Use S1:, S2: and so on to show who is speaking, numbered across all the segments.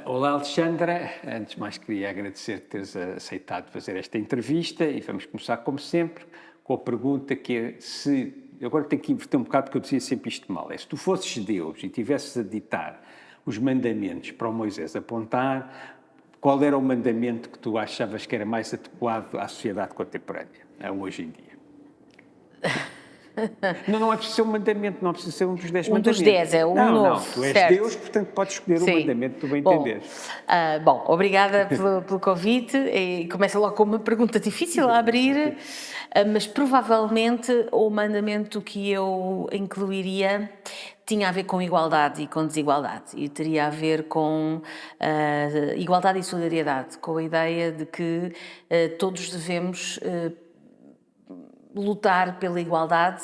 S1: Olá, Alexandra. Antes de mais, queria agradecer teres aceitado fazer esta entrevista e vamos começar, como sempre, com a pergunta que é se... Agora tenho que inverter um bocado porque eu dizia sempre isto mal. É se tu fosses Deus e tivesses a ditar os mandamentos para o Moisés apontar, qual era o mandamento que tu achavas que era mais adequado à sociedade contemporânea, hoje em dia? Não é preciso ser um mandamento, não é preciso ser um dos 10
S2: Um dos
S1: mandamentos.
S2: 10, é um
S1: Não,
S2: novo,
S1: tu és
S2: certo.
S1: Deus, portanto podes escolher o
S2: Sim.
S1: mandamento que tu bem
S2: Bom,
S1: entenderes.
S2: obrigada pelo convite e começa logo com uma pergunta difícil a abrir, mas provavelmente o mandamento que eu incluiria tinha a ver com igualdade e com desigualdade e teria a ver com igualdade e solidariedade, com a ideia de que todos devemos lutar pela igualdade,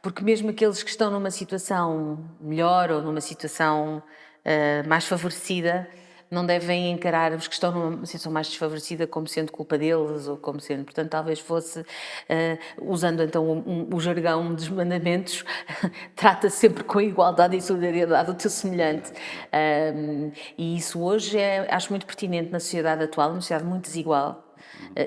S2: porque mesmo aqueles que estão numa situação melhor ou numa situação mais favorecida, não devem encarar os que estão numa situação mais desfavorecida como sendo culpa deles ou como sendo... Portanto, talvez fosse, usando então o jargão dos mandamentos, trata sempre com igualdade e solidariedade o teu semelhante. E isso hoje acho muito pertinente na sociedade atual, uma sociedade muito desigual,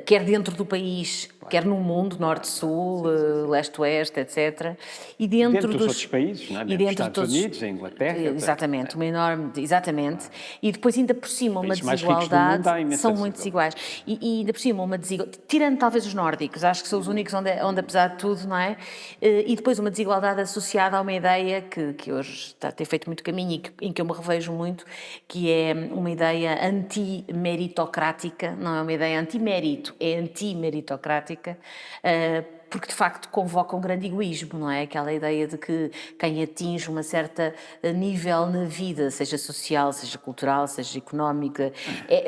S2: quer dentro do país, quer no mundo, norte-sul, leste-oeste, etc. E
S1: Dentro dos outros países, não é? Dentro dos Estados Unidos, a Inglaterra.
S2: Exatamente, uma enorme... Exatamente. E depois, ainda por cima, uma
S1: Países mais ricos do mundo,
S2: desigualdade,
S1: há imensa
S2: são muito
S1: desigualdade.
S2: desiguais. E ainda por cima, uma desigualdade... Tirando talvez os nórdicos, acho que são os únicos onde apesar de tudo, não é? E depois uma desigualdade associada a uma ideia que hoje está a ter feito muito caminho e em que eu me revejo muito, que é uma ideia anti-meritocrática, não é uma ideia anti-mérito, é anti-meritocrática, porque de facto convoca um grande egoísmo, não é? Aquela ideia de que quem atinge uma certa nível na vida, seja social, seja cultural, seja económica,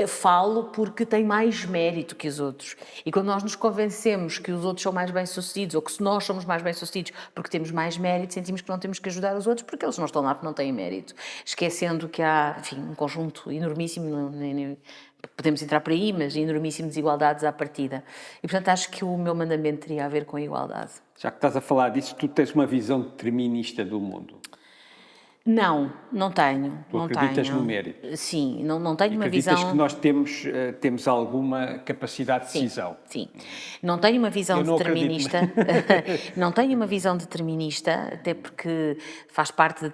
S2: falo porque tem mais mérito que os outros. E quando nós nos convencemos que os outros são mais bem-sucedidos, ou que se nós somos mais bem-sucedidos porque temos mais mérito, sentimos que não temos que ajudar os outros porque eles não estão lá porque não têm mérito. Esquecendo que há, enfim, um conjunto enormíssimo, podemos entrar por aí, mas enormíssimas desigualdades à partida. E, portanto, acho que o meu mandamento teria a ver com a igualdade.
S1: Já que estás a falar disso, tu tens uma visão determinista do mundo.
S2: Não tenho.
S1: Tu acreditas no mérito.
S2: Sim, não tenho uma
S1: Acreditas
S2: visão...
S1: que nós temos alguma capacidade de decisão.
S2: Sim. Não tenho uma visão
S1: Eu não acredito,
S2: determinista. Não tenho uma visão determinista, até porque faz parte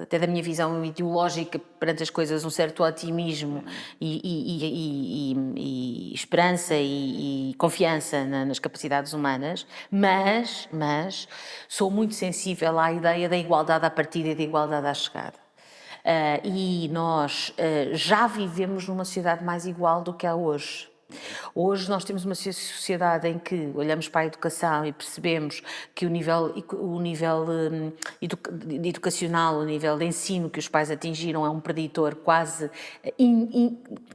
S2: até da minha visão ideológica perante as coisas, um certo otimismo e esperança e confiança nas capacidades humanas, mas sou muito sensível à ideia da igualdade à partida e da igualdade à chegada. E nós já vivemos numa sociedade mais igual do que há hoje. Hoje nós temos uma sociedade em que olhamos para a educação e percebemos que o nível educacional, o nível de ensino que os pais atingiram é um preditor quase,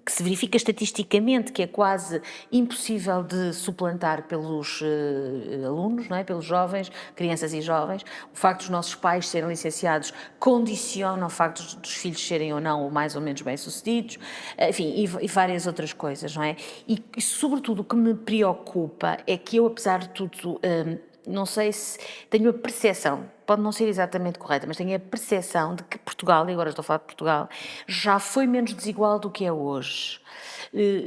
S2: que se verifica estatisticamente, que é quase impossível de suplantar pelos alunos, não é? Pelos jovens, crianças e jovens. O facto dos nossos pais serem licenciados condiciona o facto dos filhos serem ou não, ou mais ou menos bem-sucedidos, enfim, e várias outras coisas, não é? E sobretudo o que me preocupa é que eu, apesar de tudo, não sei se tenho a percepção, pode não ser exatamente correta, mas tenho a percepção de que Portugal, e agora estou a falar de Portugal, já foi menos desigual do que é hoje.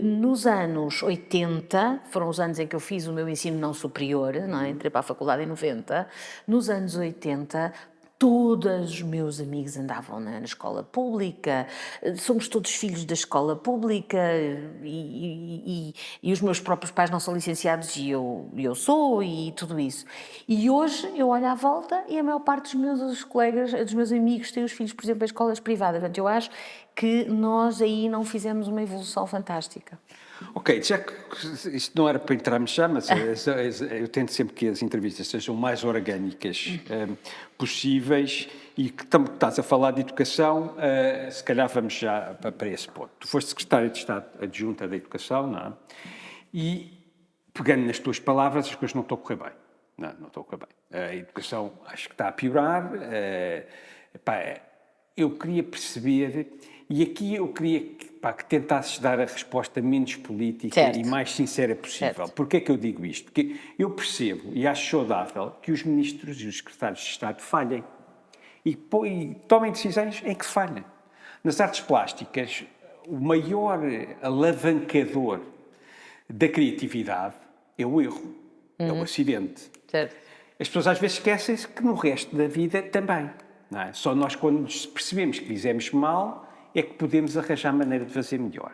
S2: Nos anos 80, foram os anos em que eu fiz o meu ensino não superior, não é? Entrei para a faculdade em 90, nos anos 80, todos os meus amigos andavam na escola pública, somos todos filhos da escola pública e os meus próprios pais não são licenciados e eu sou e tudo isso. E hoje eu olho à volta e a maior parte dos meus colegas, dos meus amigos têm os filhos, por exemplo, em escolas privadas. Portanto, eu acho que nós aí não fizemos uma evolução fantástica.
S1: Ok, já que isto não era para entrarmos já, mas eu tento sempre que as entrevistas sejam mais orgânicas possíveis e que estás a falar de educação, se calhar vamos já para esse ponto. Tu foste secretária de Estado adjunta da Educação, não é? E, pegando nas tuas palavras, as coisas não estão a correr bem. Não estão a correr bem. A educação acho que está a piorar. Eu queria perceber, e aqui eu queria que tentasses dar a resposta menos política
S2: Certo.
S1: e mais sincera possível.
S2: Certo.
S1: Porquê é que eu digo isto? Porque eu percebo e acho saudável que os ministros e os secretários de Estado falhem e tomem decisões em que falhem. Nas artes plásticas, o maior alavancador da criatividade é o erro, é o acidente.
S2: Certo.
S1: As pessoas às vezes esquecem-se que no resto da vida também. Não é? Só nós, quando percebemos que fizemos mal, é que podemos arranjar maneira de fazer melhor.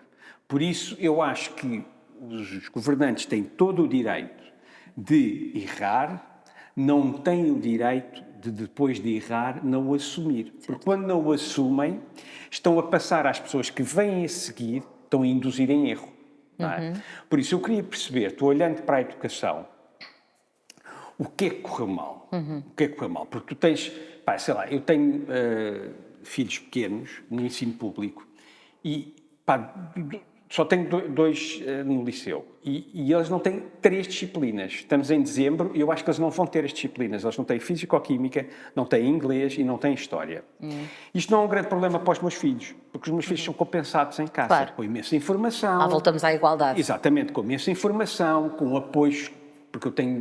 S1: Por isso, eu acho que os governantes têm todo o direito de errar, não têm o direito de, depois de errar, não o assumir. Porque quando não o assumem, estão a passar às pessoas que vêm a seguir, estão a induzir em erro. Não é? Por isso, eu queria perceber, estou olhando para a educação, o que é que correu mal? O que é que correu mal? Porque tu tens, pá, sei lá, eu tenho filhos pequenos no ensino público e, pá, só tenho dois no liceu e eles não têm 3 disciplinas. Estamos em dezembro e eu acho que eles não vão ter as disciplinas. Eles não têm Físico-Química, não têm Inglês e não têm História. Isto não é um grande problema para os meus filhos, porque os meus filhos são compensados em casa,
S2: Claro.
S1: com imensa informação.
S2: Voltamos à igualdade.
S1: Exatamente, com imensa informação, com apoios, porque eu tenho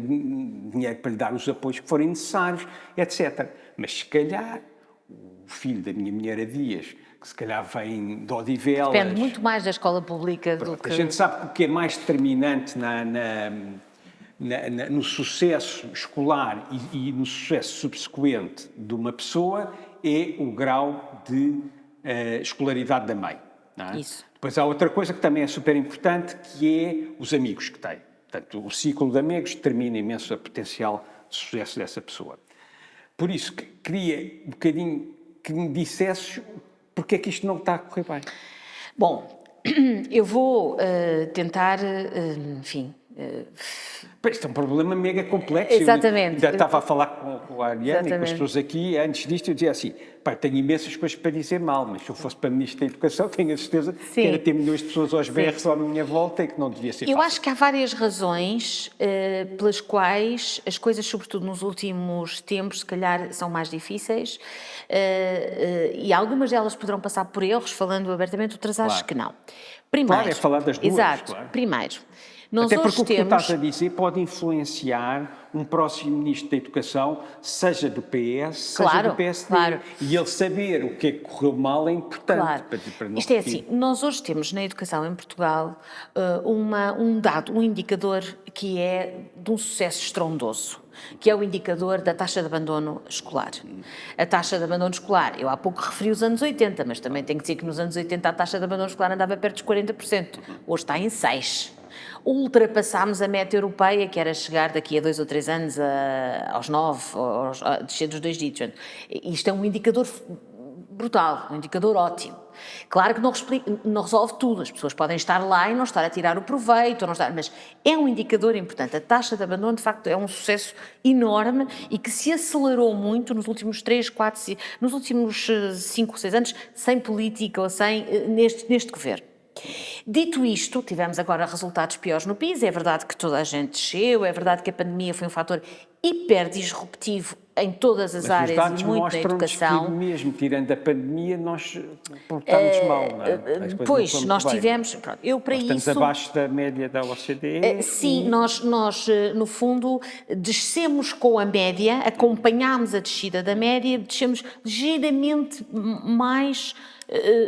S1: dinheiro para lhe dar os apoios que forem necessários, etc. Mas se calhar o filho da minha mulher a Dias, que se calhar vem de Odivelas...
S2: Depende muito mais da escola pública do
S1: Pronto,
S2: que...
S1: a gente sabe que o que é mais determinante no sucesso escolar e no sucesso subsequente de uma pessoa é o grau de escolaridade da mãe. Não é?
S2: Isso.
S1: Depois há outra coisa que também é super importante, que é os amigos que tem. Portanto, o ciclo de amigos determina imenso o potencial de sucesso dessa pessoa. Por isso, queria um bocadinho que me dissesses porque é que isto não está a correr bem.
S2: Bom, eu vou tentar, enfim...
S1: Isto é um problema mega complexo.
S2: Exatamente.
S1: Eu ainda estava a falar com a Ariane e com as
S2: Exatamente.
S1: pessoas aqui, antes disto eu dizia assim, pá, tenho imensas coisas para dizer mal, mas se eu fosse para Ministro da Educação, tenho a certeza
S2: Sim.
S1: que era ter milhões de pessoas aos berros à minha volta e que não devia ser
S2: Eu
S1: fácil.
S2: acho que há várias razões pelas quais as coisas, sobretudo nos últimos tempos, se calhar são mais difíceis e algumas delas poderão passar por erros, falando abertamente, outras acho que não. Primeiro,
S1: Claro, é falar das duas,
S2: exato.
S1: claro.
S2: Primeiro, nós
S1: Até porque
S2: hoje
S1: o que tu
S2: temos...
S1: estás a dizer pode influenciar um próximo Ministro da Educação, seja do PS, seja
S2: Claro,
S1: do PSD.
S2: claro.
S1: E ele saber o que é que correu mal é importante.
S2: Claro.
S1: Para não
S2: Isto é
S1: repetir.
S2: assim, nós hoje temos na educação em Portugal um dado, um indicador que é de um sucesso estrondoso, que é o indicador da taxa de abandono escolar. A taxa de abandono escolar, eu há pouco referi os anos 80, mas também tenho que dizer que nos anos 80 a taxa de abandono escolar andava perto dos 40%. Hoje está em 6%. Ultrapassámos a meta europeia, que era chegar daqui a 2 ou 3 anos aos 9, a descer dos 2 dígitos. Isto é um indicador brutal, um indicador ótimo. Claro que não resolve tudo, as pessoas podem estar lá e não estar a tirar o proveito, mas é um indicador importante. A taxa de abandono, de facto, é um sucesso enorme e que se acelerou muito nos últimos 3, 4, 5, nos últimos 5, 6 anos, sem política ou neste governo. Dito isto, tivemos agora resultados piores no PISA, é verdade que toda a gente desceu, é verdade que a pandemia foi um fator hiper disruptivo em todas as áreas e muito na educação.
S1: Que mesmo tirando a pandemia, nós portámos mal, não é?
S2: Pois, nós tivemos... Pronto, eu para
S1: nós
S2: isso...
S1: estamos abaixo da média da OCDE.
S2: Sim, nós, no fundo, descemos com a média, acompanhámos a descida da média, descemos ligeiramente mais...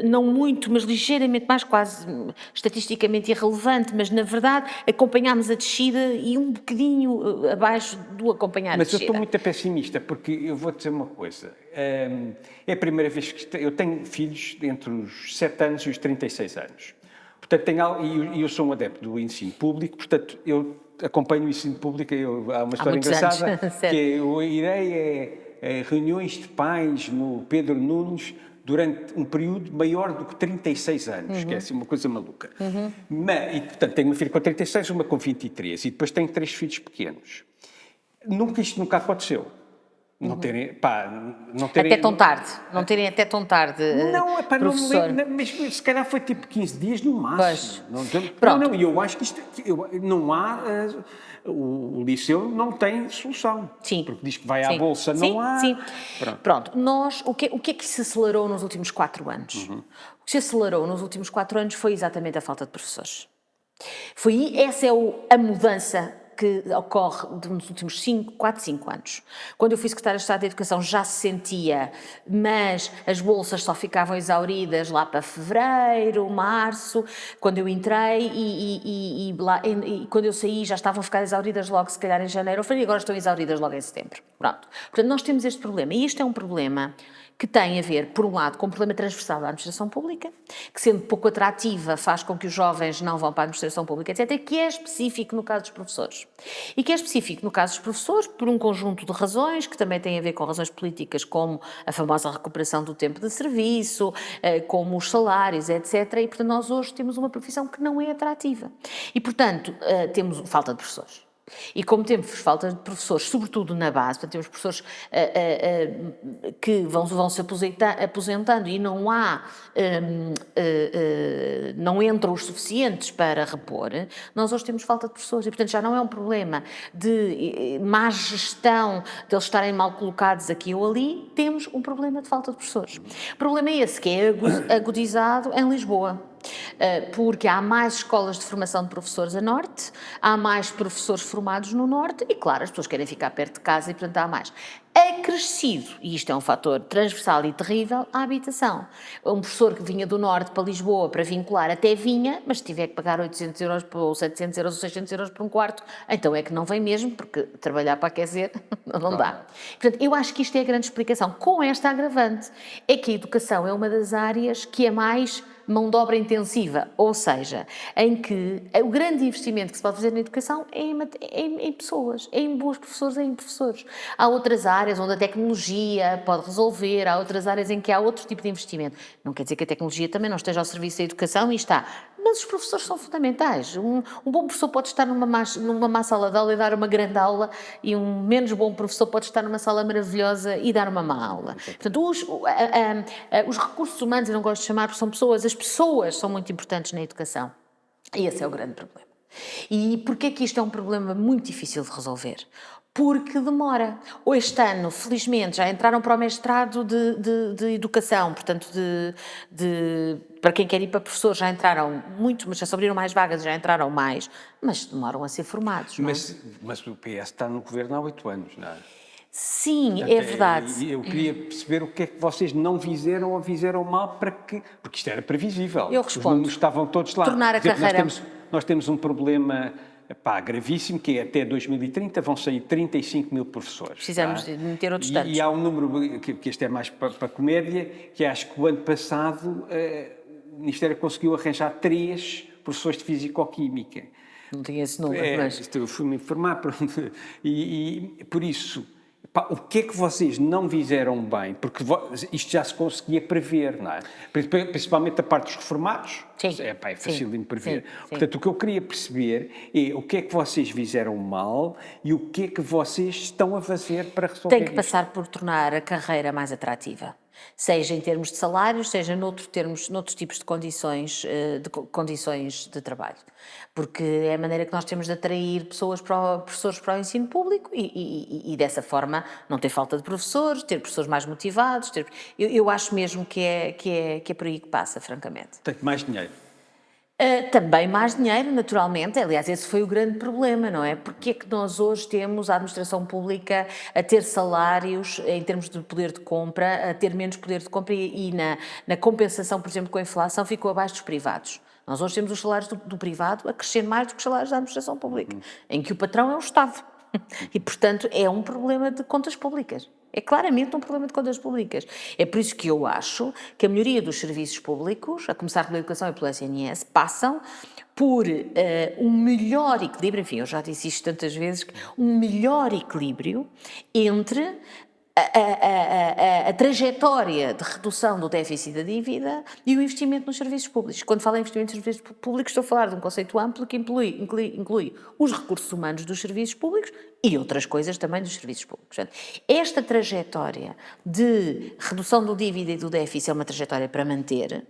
S2: não muito, mas ligeiramente mais, quase estatisticamente irrelevante, mas na verdade acompanhámos a descida e um bocadinho abaixo do acompanhar a
S1: Mas eu
S2: descida.
S1: estou muito pessimista, porque eu vou dizer uma coisa, é a primeira vez que eu tenho filhos entre os 7 anos e os 36 anos. Portanto, eu sou um adepto do ensino público, portanto, eu acompanho o ensino público, há uma história engraçada, que eu irei a reuniões de pais no Pedro Nunes durante um período maior do que 36 anos, que é assim uma coisa maluca. E, portanto, tenho uma filha com 36, uma com 23, e depois tenho 3 filhos pequenos. Isto nunca aconteceu. Não terem...
S2: Até tão tarde. Não terem até tão tarde,
S1: não,
S2: professor.
S1: Não, mas se calhar foi tipo 15 dias no máximo.
S2: Pronto.
S1: Não, eu acho que isto... Não há... O liceu não tem solução.
S2: Sim.
S1: Porque diz que vai à bolsa, não há...
S2: Sim. Pronto. O que é que se acelerou nos últimos 4 anos? O que se acelerou nos últimos 4 anos foi exatamente a falta de professores. Essa é a mudança que ocorre nos últimos 4, 5 anos. Quando eu fui secretária de Estado da Educação já se sentia, mas as bolsas só ficavam exauridas lá para fevereiro, março, quando eu entrei e quando eu saí já estavam a ficar exauridas logo, se calhar em janeiro ou fevereiro, e agora estão exauridas logo em setembro. Pronto. Portanto, nós temos este problema, e este é um problema que tem a ver, por um lado, com um problema transversal da administração pública, que sendo pouco atrativa faz com que os jovens não vão para a administração pública, etc., que é específico no caso dos professores. E que é específico no caso dos professores por um conjunto de razões, que também têm a ver com razões políticas, como a famosa recuperação do tempo de serviço, como os salários, etc., e, portanto, nós hoje temos uma profissão que não é atrativa. E, portanto, temos falta de professores. E como temos falta de professores, sobretudo na base, portanto, temos professores que vão se aposentando e não há, não entram os suficientes para repor, nós hoje temos falta de professores e, portanto, já não é um problema de má gestão, de eles estarem mal colocados aqui ou ali, temos um problema de falta de professores. O problema é esse, que é agudizado em Lisboa. Porque há mais escolas de formação de professores a norte, há mais professores formados no norte e, claro, as pessoas querem ficar perto de casa e, portanto, há mais. Acrescido, e isto é um fator transversal e terrível, a habitação. Um professor que vinha do norte para Lisboa para vincular até vinha, mas se tiver que pagar 800 euros ou 700 euros ou 600 euros por um quarto, então é que não vem mesmo, porque trabalhar para aquecer não dá. Portanto, eu acho que isto é a grande explicação. Com esta agravante, é que a educação é uma das áreas que é mais mão de obra intensiva, ou seja, em que o grande investimento que se pode fazer na educação é em pessoas, é em bons professores, é em professores. Há outras áreas onde a tecnologia pode resolver, há outras áreas em que há outro tipo de investimento. Não quer dizer que a tecnologia também não esteja ao serviço da educação, e está, mas os professores são fundamentais. Um bom professor pode estar numa má sala de aula e dar uma grande aula, e um menos bom professor pode estar numa sala maravilhosa e dar uma má aula. Portanto, os recursos humanos, eu não gosto de chamar porque são pessoas, as pessoas são muito importantes na educação. E esse é o grande problema. E porquê é que isto é um problema muito difícil de resolver? Porque demora. Este ano, felizmente, já entraram para o mestrado de educação, portanto, para quem quer ir para professor, já entraram muito, mas já se abriram mais vagas, já entraram mais, mas demoram a ser formados.
S1: Mas o PS está no governo há 8 anos, não é?
S2: Sim,
S1: Portanto,
S2: é verdade.
S1: Eu queria perceber o que é que vocês não fizeram ou fizeram mal para que... Porque isto era previsível.
S2: Eu respondo.
S1: Os números estavam todos lá.
S2: Tornar a carreira...
S1: Nós temos um problema gravíssimo, que é até 2030 vão sair 35 mil professores.
S2: Precisamos de meter outros dados.
S1: E há um número, que este é mais para comédia, que acho que o ano passado o Ministério conseguiu arranjar 3 professores de Físico-Química.
S2: Não tinha esse número, mas...
S1: Eu fui-me informar, pronto. E por isso... o que é que vocês não fizeram bem? Porque isto já se conseguia prever, não é? Principalmente a parte dos reformados.
S2: Sim.
S1: É fácil de prever.
S2: Sim.
S1: Portanto, o que eu queria perceber é o que é que vocês fizeram mal e o que é que vocês estão a fazer para resolver
S2: Tem que passar por tornar a carreira mais atrativa. Seja em termos de salários, seja noutros tipos de condições de trabalho. Porque é a maneira que nós temos de atrair professores para o ensino público e dessa forma não ter falta de professores, ter professores mais motivados. Eu acho mesmo que é por aí que passa, francamente.
S1: Portanto, mais dinheiro.
S2: Também mais dinheiro, naturalmente. Aliás, esse foi o grande problema, não é? Porque é que nós hoje temos a administração pública a ter salários, em termos de poder de compra, a ter menos poder de compra e na compensação, por exemplo, com a inflação, ficou abaixo dos privados. Nós hoje temos os salários do privado a crescer mais do que os salários da administração pública, em que o patrão é o Estado. E, portanto, é um problema de contas públicas. É claramente um problema de contas públicas. É por isso que eu acho que a melhoria dos serviços públicos, a começar pela educação e pelo SNS, passam por um melhor equilíbrio, enfim, eu já disse isto tantas vezes, um melhor equilíbrio entre a trajetória de redução do déficit da dívida e o investimento nos serviços públicos. Quando falo em investimento nos serviços públicos, estou a falar de um conceito amplo que inclui os recursos humanos dos serviços públicos e outras coisas também dos serviços públicos. Portanto, esta trajetória de redução do dívida e do déficit é uma trajetória para manter.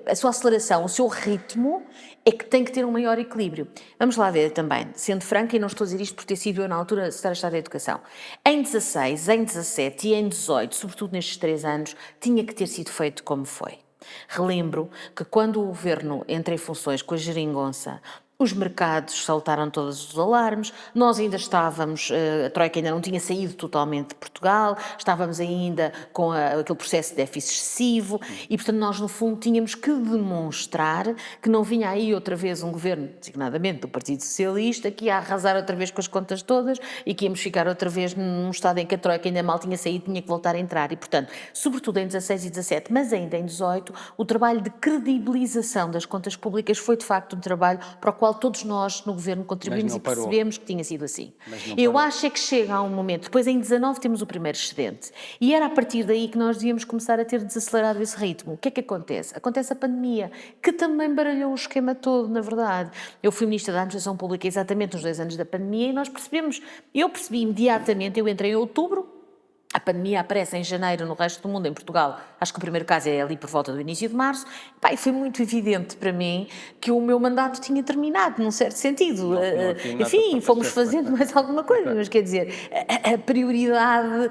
S2: A sua aceleração, o seu ritmo é que tem que ter um maior equilíbrio. Vamos lá ver também, sendo franca, e não estou a dizer isto por ter sido eu na altura secretária de Estado da Educação. Em 16, em 17 e em 18, sobretudo nestes 3 anos, tinha que ter sido feito como foi. Relembro que quando o governo entra em funções com a geringonça, Os mercados saltaram todos os alarmes, nós ainda estávamos, a Troika ainda não tinha saído totalmente de Portugal, estávamos ainda com aquele processo de déficit excessivo e, portanto, nós no fundo tínhamos que demonstrar que não vinha aí outra vez um governo, designadamente do Partido Socialista, que ia arrasar outra vez com as contas todas e que íamos ficar outra vez num estado em que a Troika ainda mal tinha saído, tinha que voltar a entrar. E, portanto, sobretudo em 16 e 17, mas ainda em 18, o trabalho de credibilização das contas públicas foi de facto um trabalho para o qual todos nós no governo contribuímos e percebemos que tinha sido assim. Eu acho é que chega a um momento, depois em 19 temos o primeiro excedente, e era a partir daí que nós devíamos começar a ter desacelerado esse ritmo. O que é que acontece? Acontece a pandemia, que também baralhou o esquema todo, na verdade. Eu fui Ministra da Administração Pública exatamente nos 2 anos da pandemia e nós percebemos, eu percebi imediatamente, eu entrei em outubro, a pandemia aparece em janeiro no resto do mundo, em Portugal, acho que o primeiro caso é ali por volta do início de março, e foi muito evidente para mim que o meu mandato tinha terminado, num certo sentido. Enfim, fomos fazendo mais alguma coisa, mas quer dizer, a prioridade,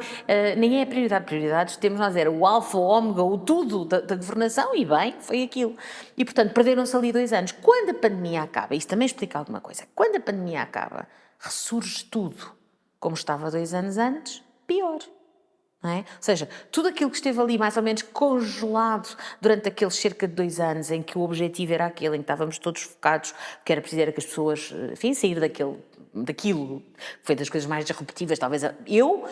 S2: nem é a prioridade, prioridades temos nós, era o alfa, o ômega, o tudo da governação, e bem, foi aquilo. E, portanto, perderam-se ali 2 anos. Quando a pandemia acaba, isto também explica alguma coisa, quando a pandemia acaba, ressurge tudo como estava 2 anos antes, pior. Não é? Ou seja, tudo aquilo que esteve ali mais ou menos congelado durante aqueles cerca de 2 anos em que o objetivo era aquele, em que estávamos todos focados, que era preciso era que as pessoas, enfim, sair daquilo, que foi das coisas mais disruptivas, talvez eu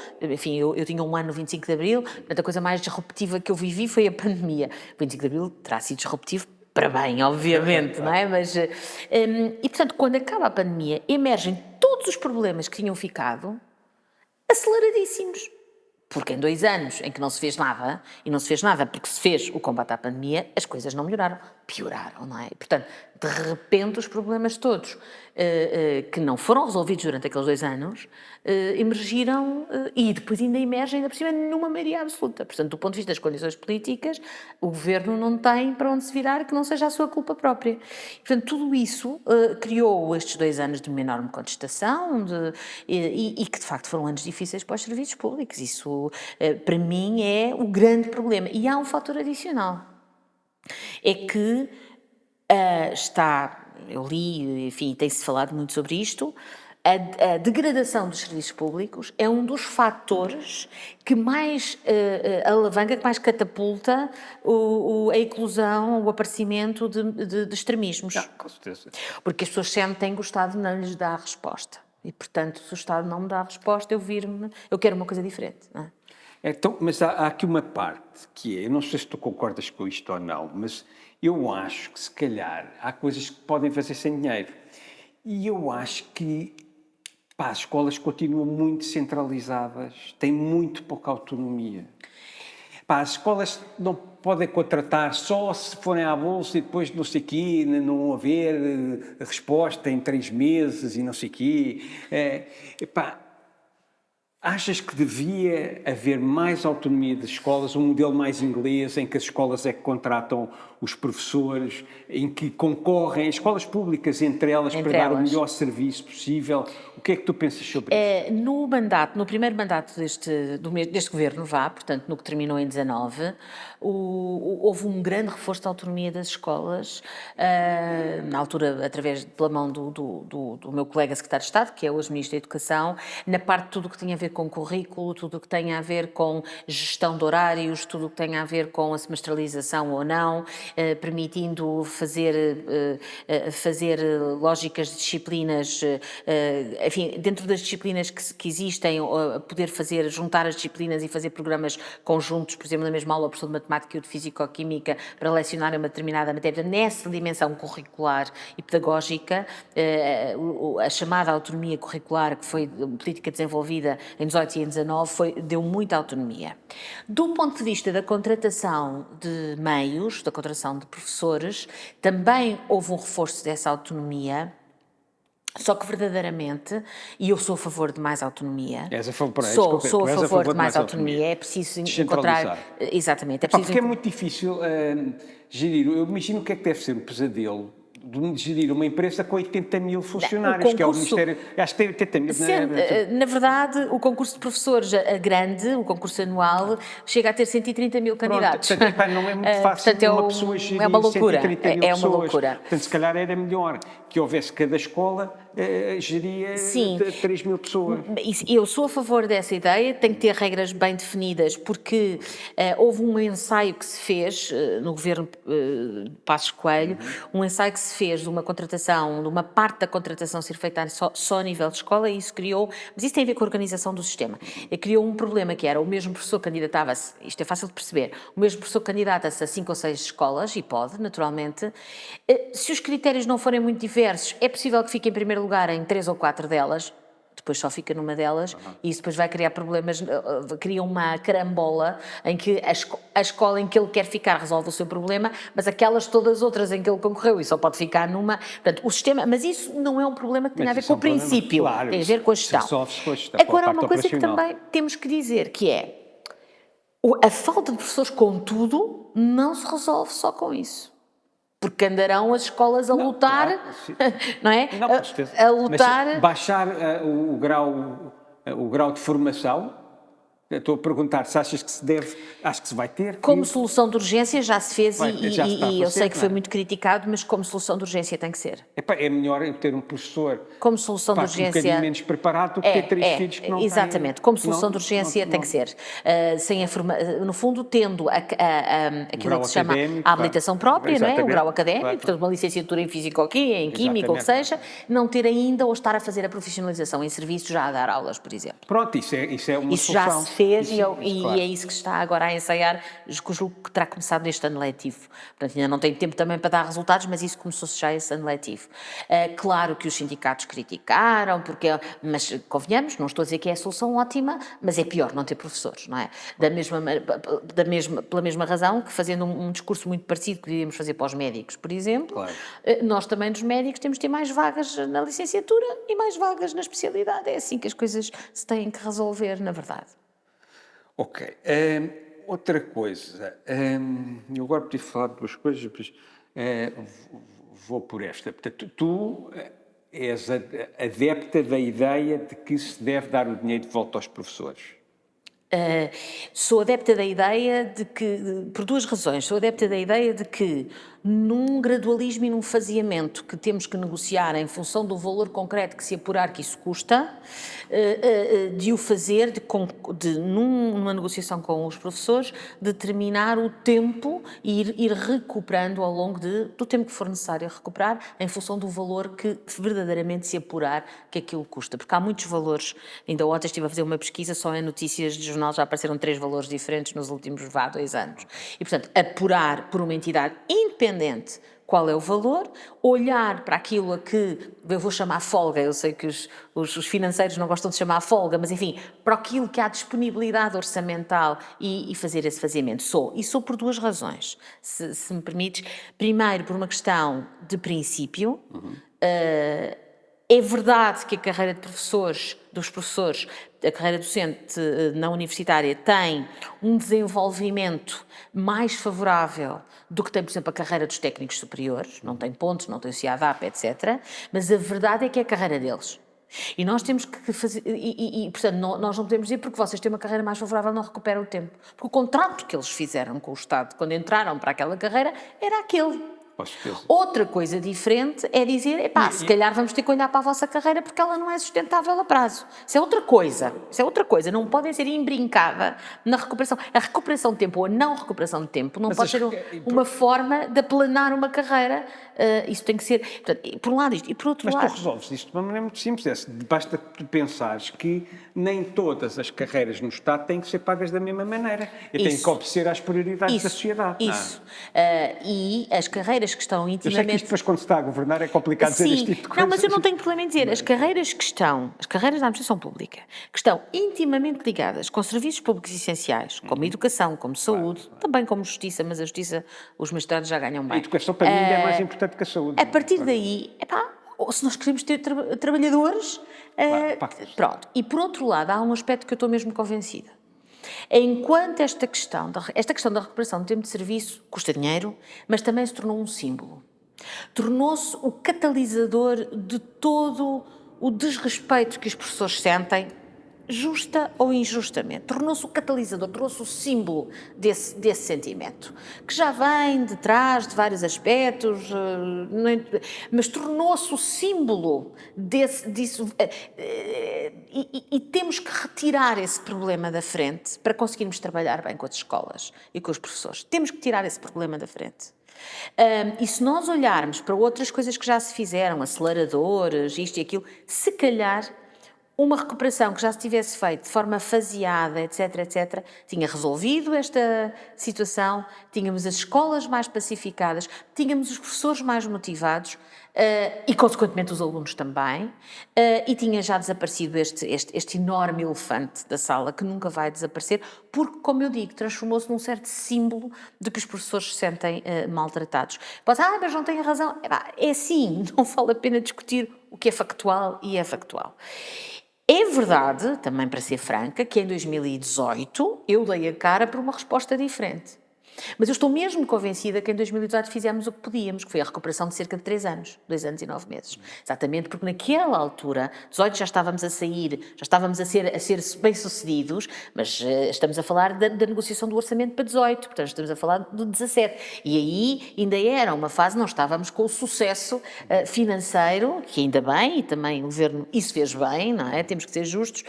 S2: tinha um ano no 25 de Abril, portanto a coisa mais disruptiva que eu vivi foi a pandemia. O 25 de Abril terá sido disruptivo para bem, obviamente, não é? Mas, e portanto, quando acaba a pandemia, emergem todos os problemas que tinham ficado aceleradíssimos. Porque em 2 anos em que não se fez nada, e não se fez nada porque se fez o combate à pandemia, as coisas não melhoraram, pioraram, não é? E, portanto, de repente os problemas todos que não foram resolvidos durante aqueles 2 anos emergiram e depois ainda emergem, ainda por cima, numa maioria absoluta. Portanto, do ponto de vista das condições políticas, o governo não tem para onde se virar que não seja a sua culpa própria. E, portanto, tudo isso criou estes 2 anos de uma enorme contestação e que, de facto, foram anos difíceis para os serviços públicos. Isso, para mim, é o grande problema. E há um fator adicional. É que eu li, enfim, tem-se falado muito sobre isto, a degradação dos serviços públicos é um dos fatores que mais alavanca, que mais catapulta a eclosão, o aparecimento de extremismos.
S1: Com certeza.
S2: Porque as pessoas sentem que o Estado não lhes dá a resposta. E, portanto, se o Estado não me dá a resposta, eu quero uma coisa diferente, não é?
S1: Então, mas há aqui uma parte que é, eu não sei se tu concordas com isto ou não, mas eu acho que se calhar há coisas que podem fazer sem dinheiro. E eu acho que as escolas continuam muito centralizadas, têm muito pouca autonomia. As escolas não podem contratar só se forem à bolsa e depois não sei o quê, não haver resposta em 3 meses e não sei o quê. Achas que devia haver mais autonomia das escolas, um modelo mais inglês, em que as escolas é que contratam os professores, em que concorrem as escolas públicas entre elas para dar o melhor serviço possível? O que é que tu pensas sobre isso?
S2: No primeiro mandato deste governo, portanto, no que terminou em 19, houve um grande reforço da autonomia das escolas, na altura, pela mão do meu colega secretário de Estado, que é hoje Ministro da Educação, na parte de tudo o que tinha a ver com currículo, tudo o que tem a ver com gestão de horários, tudo o que tem a ver com a semestralização ou não, permitindo fazer lógicas de disciplinas, enfim, dentro das disciplinas que existem, poder juntar as disciplinas e fazer programas conjuntos, por exemplo, na mesma aula, o professor de matemática e o de físico-química, para lecionar uma determinada matéria. Nessa dimensão curricular e pedagógica, a chamada autonomia curricular, que foi política desenvolvida em 18 e em 19, deu muita autonomia. Do ponto de vista da contratação de meios, da contratação de professores, também houve um reforço dessa autonomia, só que verdadeiramente, e eu sou a favor de mais autonomia. Sou a favor de mais autonomia. É preciso encontrar. Exatamente.
S1: Porque é muito difícil gerir. Eu imagino o que é que deve ser um pesadelo de gerir uma empresa com 80 mil funcionários, que é o Ministério... Acho que tem 80 mil...
S2: Na verdade, o concurso de professores grande, o concurso anual, chega a ter 130 mil candidatos.
S1: Portanto, não é muito fácil uma pessoa gerir
S2: é uma loucura.
S1: 130 mil
S2: É uma
S1: pessoas.
S2: loucura.
S1: Portanto, se calhar era melhor que houvesse cada escola geria 3 mil pessoas.
S2: Eu sou a favor dessa ideia, tem que ter regras bem definidas, porque houve um ensaio que se fez no governo Passos Coelho, um ensaio que se fez de uma contratação, de uma parte da contratação ser feita só a nível de escola, e isso criou, mas isso tem a ver com a organização do sistema, criou um problema que era o mesmo professor candidatava-se, isto é fácil de perceber, o mesmo professor candidata-se a 5 ou 6 escolas, e pode, naturalmente, se os critérios não forem muito diversos, é possível que fique em primeiro lugar em 3 ou 4 delas, depois só fica numa delas, e isso depois vai criar problemas, cria uma carambola em que a escola em que ele quer ficar resolve o seu problema, mas aquelas todas outras em que ele concorreu e só pode ficar numa... Portanto, o sistema... Mas isso não é um problema que tem a ver com o princípio,
S1: claro,
S2: tem a ver com a gestão.
S1: Resolve-se com a gestão.
S2: Agora, há uma coisa que também temos que dizer, que é a falta de professores, contudo, não se resolve só com isso. Porque andarão as escolas a lutar, claro, não é?
S1: Não, com certeza.
S2: A lutar...
S1: Mas baixar o grau de formação, estou a perguntar se achas que se deve, acho que se vai ter.
S2: Como solução de urgência já se fez e eu sei que foi
S1: não é?
S2: muito criticado, mas como solução de urgência tem que ser.
S1: É melhor eu ter um professor
S2: como solução de urgência,
S1: um bocadinho menos preparado do que ter 3 filhos que não têm...
S2: Exatamente, como solução de urgência tem que ser. No fundo, tendo aquilo que se chama a habilitação própria, não é? O grau académico, portanto, uma licenciatura em Físico-Química, em Química, ou o que seja, não ter ainda ou estar a fazer a profissionalização em serviços, já a dar aulas, por exemplo.
S1: Pronto, isso é uma
S2: isso
S1: solução.
S2: Já se fez claro. E é isso que se está agora a ensaiar, julgo que terá começado neste ano letivo. Portanto, ainda não tem tempo também para dar resultados, mas isso começou-se já esse ano letivo. Claro que os sindicatos criticaram, mas convenhamos, não estou a dizer que é a solução ótima, mas é pior não ter professores, não é? Pela mesma razão que, fazendo um discurso muito parecido que devíamos fazer para os médicos, por exemplo, claro. Nós também nos médicos temos de ter mais vagas na licenciatura e mais vagas na especialidade. É assim que as coisas se têm que resolver, na verdade.
S1: Ok. Outra coisa, eu agora podia falar de 2 coisas, mas vou por esta. Portanto, tu és adepta da ideia de que se deve dar o dinheiro de volta aos professores.
S2: Sou adepta da ideia de que, por 2 razões, sou adepta da ideia de que num gradualismo e num faseamento que temos que negociar em função do valor concreto que se apurar que isso custa, de o fazer, numa negociação com os professores, determinar o tempo e ir recuperando ao longo do tempo que for necessário recuperar, em função do valor que verdadeiramente se apurar que aquilo custa. Porque há muitos valores, ainda ontem estive a fazer uma pesquisa, só em notícias de jornal já apareceram 3 valores diferentes nos últimos 2 anos. E, portanto, apurar por uma entidade independente qual é o valor, olhar para aquilo a que eu vou chamar folga, eu sei que os financeiros não gostam de chamar folga, mas enfim, para aquilo que há disponibilidade orçamental e fazer esse faseamento. Sou por 2 razões, se me permites. Primeiro, por uma questão de princípio. É verdade que a carreira dos professores, a carreira docente na universitária tem um desenvolvimento mais favorável do que tem, por exemplo, a carreira dos técnicos superiores, não tem pontos, não tem o CIADAP, etc. Mas a verdade é que é a carreira deles. E nós temos que fazer, portanto, nós não podemos dizer porque vocês têm uma carreira mais favorável, não recuperam o tempo. Porque o contrato que eles fizeram com o Estado quando entraram para aquela carreira era aquele. Outra coisa diferente é dizer, se calhar vamos ter que olhar para a vossa carreira porque ela não é sustentável a prazo. Isso é outra coisa, não podem ser embrincada na recuperação. A recuperação de tempo ou a não recuperação de tempo não pode ser uma forma de aplanar uma carreira, isso tem que ser, portanto, por um lado isto, e por outro lado...
S1: Mas tu resolves isto de uma maneira muito simples, basta tu pensares que nem todas as carreiras no Estado têm que ser pagas da mesma maneira, e têm que obedecer às prioridades da sociedade.
S2: Isso, e as carreiras que estão intimamente...
S1: Eu sei que isto depois, quando se está a governar, é complicado dizer este tipo de coisas.
S2: Não, mas eu não tenho problema em dizer. As carreiras da administração pública, que estão intimamente ligadas com serviços públicos essenciais, como educação, como saúde, também como justiça, mas a justiça, os magistrados já ganham bem.
S1: A educação, para mim, é mais importante que a saúde.
S2: A partir daí, se nós queremos ter trabalhadores... pronto. E, por outro lado, há um aspecto que eu estou mesmo convencida. Enquanto esta questão da recuperação do tempo de serviço custa dinheiro, mas também se tornou um símbolo. Tornou-se o catalisador de todo o desrespeito que os professores sentem, justa ou injustamente. Tornou-se o catalisador, tornou-se o símbolo desse sentimento, que já vem de trás de vários aspectos, mas tornou-se o símbolo disso. E temos que retirar esse problema da frente para conseguirmos trabalhar bem com as escolas e com os professores. Temos que tirar esse problema da frente. E se nós olharmos para outras coisas que já se fizeram, aceleradores, isto e aquilo, se calhar uma recuperação que já se tivesse feito de forma faseada, etc, etc, tinha resolvido esta situação, tínhamos as escolas mais pacificadas, tínhamos os professores mais motivados e, consequentemente, os alunos também, e tinha já desaparecido este enorme elefante da sala, que nunca vai desaparecer, porque, como eu digo, transformou-se num certo símbolo de que os professores se sentem maltratados. Pode dizer, mas não tem razão. É assim, não vale a pena discutir o que é factual e é factual. É verdade, também para ser franca, que em 2018 eu dei a cara por uma resposta diferente. Mas eu estou mesmo convencida que em 2018 fizemos o que podíamos, que foi a recuperação de cerca de 3 anos, 2 anos e 9 meses. Exatamente porque naquela altura, 18 já estávamos a sair, já estávamos a ser bem-sucedidos, mas estamos a falar da negociação do orçamento para 18, portanto estamos a falar do 17. E aí ainda era uma fase, não estávamos com o sucesso financeiro, que ainda bem, e também o Governo isso fez bem, não é? Temos que ser justos,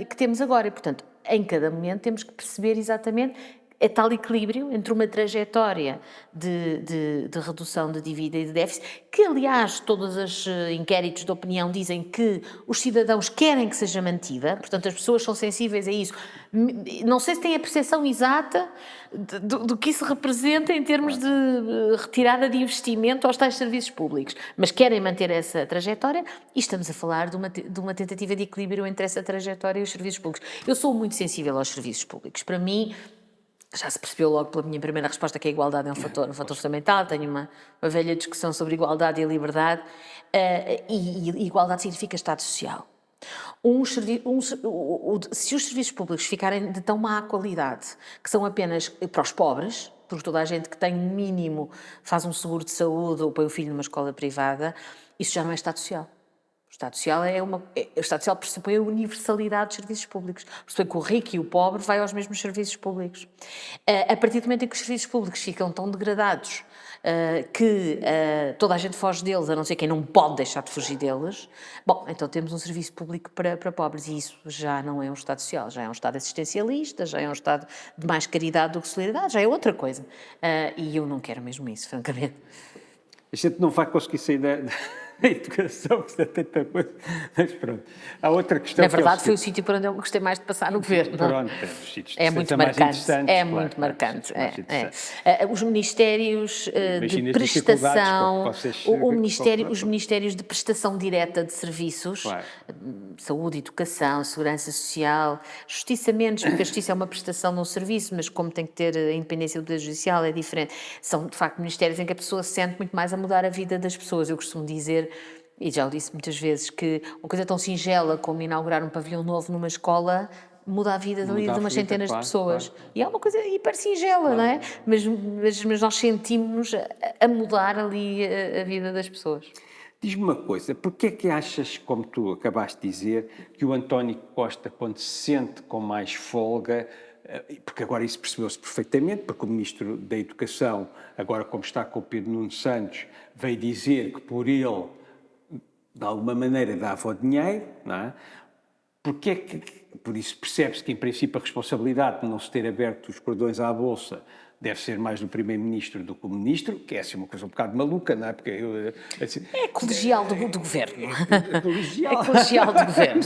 S2: que temos agora. E, portanto, em cada momento temos que perceber exatamente é tal equilíbrio entre uma trajetória de redução de dívida e de déficit, que aliás todos os inquéritos de opinião dizem que os cidadãos querem que seja mantida, portanto as pessoas são sensíveis a isso. Não sei se têm a percepção exata do que isso representa em termos de retirada de investimento aos tais serviços públicos, mas querem manter essa trajetória e estamos a falar de uma tentativa de equilíbrio entre essa trajetória e os serviços públicos. Eu sou muito sensível aos serviços públicos. Para mim, já se percebeu logo pela minha primeira resposta que a igualdade é um fator fundamental. Tenho uma velha discussão sobre igualdade e liberdade, e igualdade significa Estado social. Se os serviços públicos ficarem de tão má qualidade, que são apenas para os pobres, porque toda a gente que tem um mínimo faz um seguro de saúde ou põe o filho numa escola privada, isso já não é Estado social. O Estado Social o Estado Social pressupõe a universalidade dos serviços públicos. Pressupõe que o rico e o pobre vai aos mesmos serviços públicos. A partir do momento em que os serviços públicos ficam tão degradados que toda a gente foge deles, a não ser quem não pode deixar de fugir deles, bom, então temos um serviço público para pobres e isso já não é um Estado Social, já é um Estado assistencialista, já é um Estado de mais caridade do que solidariedade, já é outra coisa. E eu não quero mesmo isso, francamente.
S1: A gente não vai conseguir sair da educação, que é tanta coisa, mas pronto. Há outra questão.
S2: Na verdade, foi o sítio por onde eu gostei mais de passar no governo.
S1: Pronto, os sítios
S2: é muito marcante. É muito marcante. Os ministérios de prestação, os ministérios de prestação direta de serviços, saúde, educação, segurança social, justiça menos, porque a justiça é uma prestação de um serviço, mas como tem que ter a independência do Poder Judicial é diferente. São, de facto, ministérios em que a pessoa se sente muito mais a mudar a vida das pessoas. Eu costumo dizer, e já o disse muitas vezes, que uma coisa tão singela como inaugurar um pavilhão novo numa escola muda a vida de umas centenas de pessoas. Claro. E é uma coisa hiper singela, não é? Mas nós sentimos-nos a mudar ali a vida das pessoas.
S1: Diz-me uma coisa, porquê é que achas, como tu acabaste de dizer, que o António Costa, quando se sente com mais folga, porque agora isso percebeu-se perfeitamente, porque o Ministro da Educação, agora como está com o Pedro Nuno Santos, veio dizer que por ele, de alguma maneira, dava o dinheiro, não é? Porque é que, por isso percebe-se que, em princípio, a responsabilidade de não se ter aberto os cordões à Bolsa deve ser mais do Primeiro-Ministro do que o Ministro, que é assim uma coisa um bocado maluca, não é? Porque
S2: é colegial do Governo.
S1: É colegial.
S2: É colegial do Governo.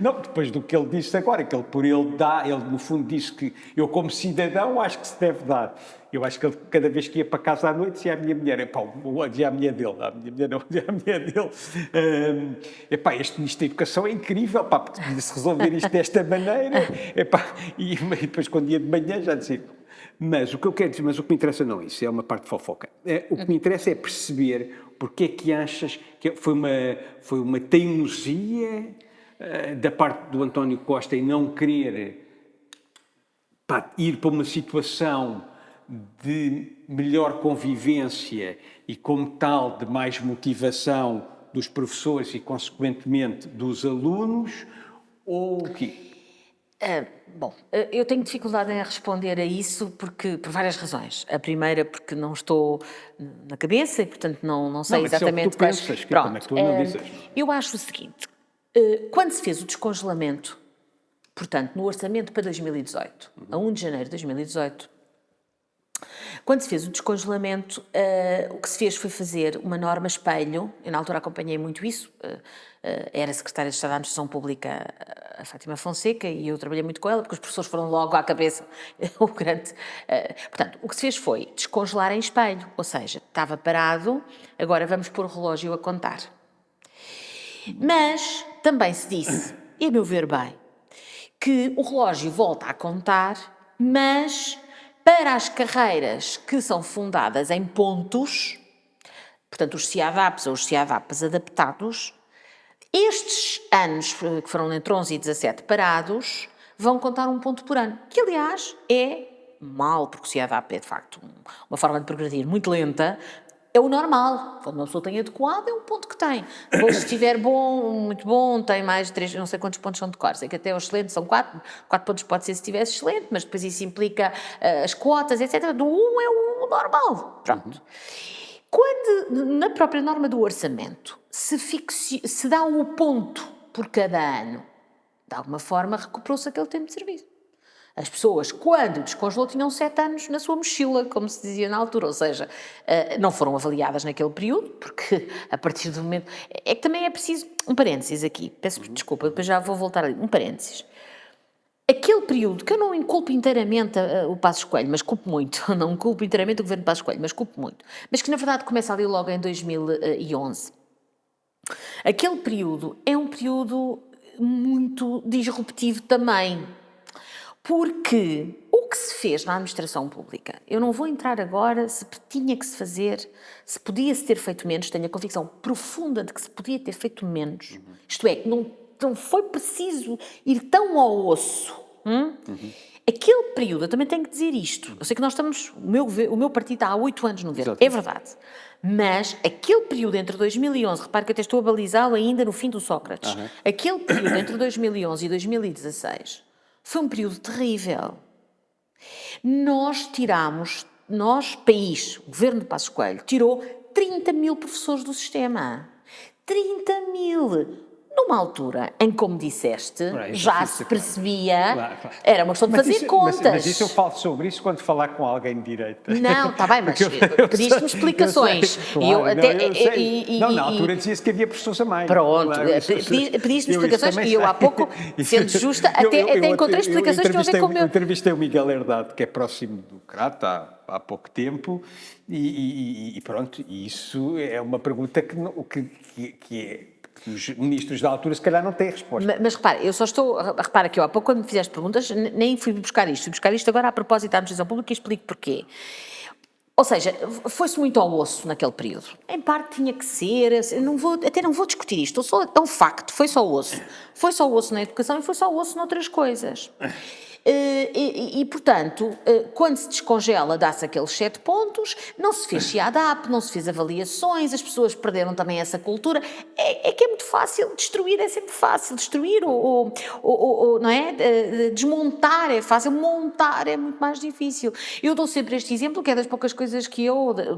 S1: Não, depois do que ele disse agora, que ele no fundo disse que eu como cidadão acho que se deve dar. Eu acho que ele, cada vez que ia para casa à noite, dizia à minha mulher, dizia à mulher dele, este Ministro da Educação é incrível, porque podia-se resolver isto desta maneira, e depois quando ia de manhã já dizia. Mas o que eu quero dizer, mas o que me interessa não é isso, é uma parte de fofoca. O que me interessa é perceber porque é que achas que foi uma teimosia da parte do António Costa em não querer ir para uma situação de melhor convivência e, como tal, de mais motivação dos professores e, consequentemente, dos alunos, ou o quê?
S2: Bom, eu tenho dificuldade em responder a isso por várias razões. A primeira, porque não estou na cabeça e, portanto, não sei
S1: Mas isso é o que
S2: exatamente
S1: tu pensas, como é que tu analisas?
S2: Eu acho o seguinte, quando se fez o descongelamento, portanto, no orçamento para 2018, a 1 de janeiro de 2018, quando se fez o descongelamento, o que se fez foi fazer uma norma espelho. Eu, na altura, acompanhei muito isso. Era secretária de Estado da Administração Pública, a Fátima Fonseca, e eu trabalhei muito com ela, porque os professores foram logo à cabeça. Portanto, o que se fez foi descongelar em espelho, ou seja, estava parado, agora vamos pôr o relógio a contar. Mas também se disse, e a meu ver bem, que o relógio volta a contar, mas para as carreiras que são fundadas em pontos, portanto os CIADAPs ou os CIADAPs adaptados, estes anos que foram entre 11 e 17 parados vão contar 1 ponto por ano, que aliás é mal, porque o CIADAP é de facto uma forma de progredir muito lenta. É o normal. Quando uma pessoa tem adequado, é um ponto que tem. Depois, se estiver bom, muito bom, tem mais de 3, não sei quantos pontos são de cor. Sei que até o excelente são 4. 4 pontos pode ser se estiver excelente, mas depois isso implica as cotas, etc. Do 1 é o normal. Pronto. Quando, na própria norma do orçamento, se dá o ponto por cada ano, de alguma forma recuperou-se aquele tempo de serviço. As pessoas, quando descongelou, tinham 7 anos na sua mochila, como se dizia na altura, ou seja, não foram avaliadas naquele período, porque a partir do momento... É que também é preciso... Um parênteses aqui, peço desculpa, depois já vou voltar ali. Um parênteses. Aquele período, que eu não inculpo inteiramente o Passos Coelho, mas culpo muito, não inculpo inteiramente o governo Passos Coelho, mas culpo muito, mas que na verdade começa ali logo em 2011. Aquele período é um período muito disruptivo também, porque o que se fez na administração pública, eu não vou entrar agora se tinha que se fazer, se podia-se ter feito menos, tenho a convicção profunda de que se podia ter feito menos. Isto é, que não foi preciso ir tão ao osso. Aquele período, eu também tenho que dizer isto, eu sei que nós estamos, o meu partido está há 8 anos no governo, é verdade, mas aquele período entre 2011, repare que eu até estou a balizá-lo ainda no fim do Sócrates, aquele período entre 2011 e 2016... foi um período terrível. Nós, país, o governo de Passos Coelho, tirou 30 mil professores do sistema. 30 mil! Numa altura em, como disseste, já se percebia, claro. Era uma questão de fazer contas.
S1: Mas isso eu falo sobre isso quando falar com alguém de direita.
S2: Não, está bem, mas pediste-me explicações.
S1: Na altura dizia-se que havia professores a mais.
S2: Pronto,
S1: claro,
S2: pediste-me explicações e eu há pouco, sendo justa, até encontrei explicações que tinham a ver com o meu...
S1: Eu entrevistei o Miguel Herdade, que é próximo do Crata, há pouco tempo, e pronto, isso é uma pergunta que é... Os ministros da altura, se calhar, não têm resposta.
S2: Mas repara que eu há pouco, quando me fizeste perguntas, nem fui buscar isto agora a propósito da administração pública e explico porquê. Ou seja, foi-se muito ao osso naquele período. Em parte tinha que ser, até não vou discutir isto, é um facto, foi só ao osso. Foi só ao osso na educação e foi só ao osso noutras coisas. Portanto, quando se descongela, dá-se aqueles 7 pontos, não se fez CIADAP, não se fez avaliações, as pessoas perderam também essa cultura. É que é muito fácil, destruir é sempre fácil, destruir não é? Desmontar é fácil, montar é muito mais difícil. Eu dou sempre este exemplo, que é das poucas coisas que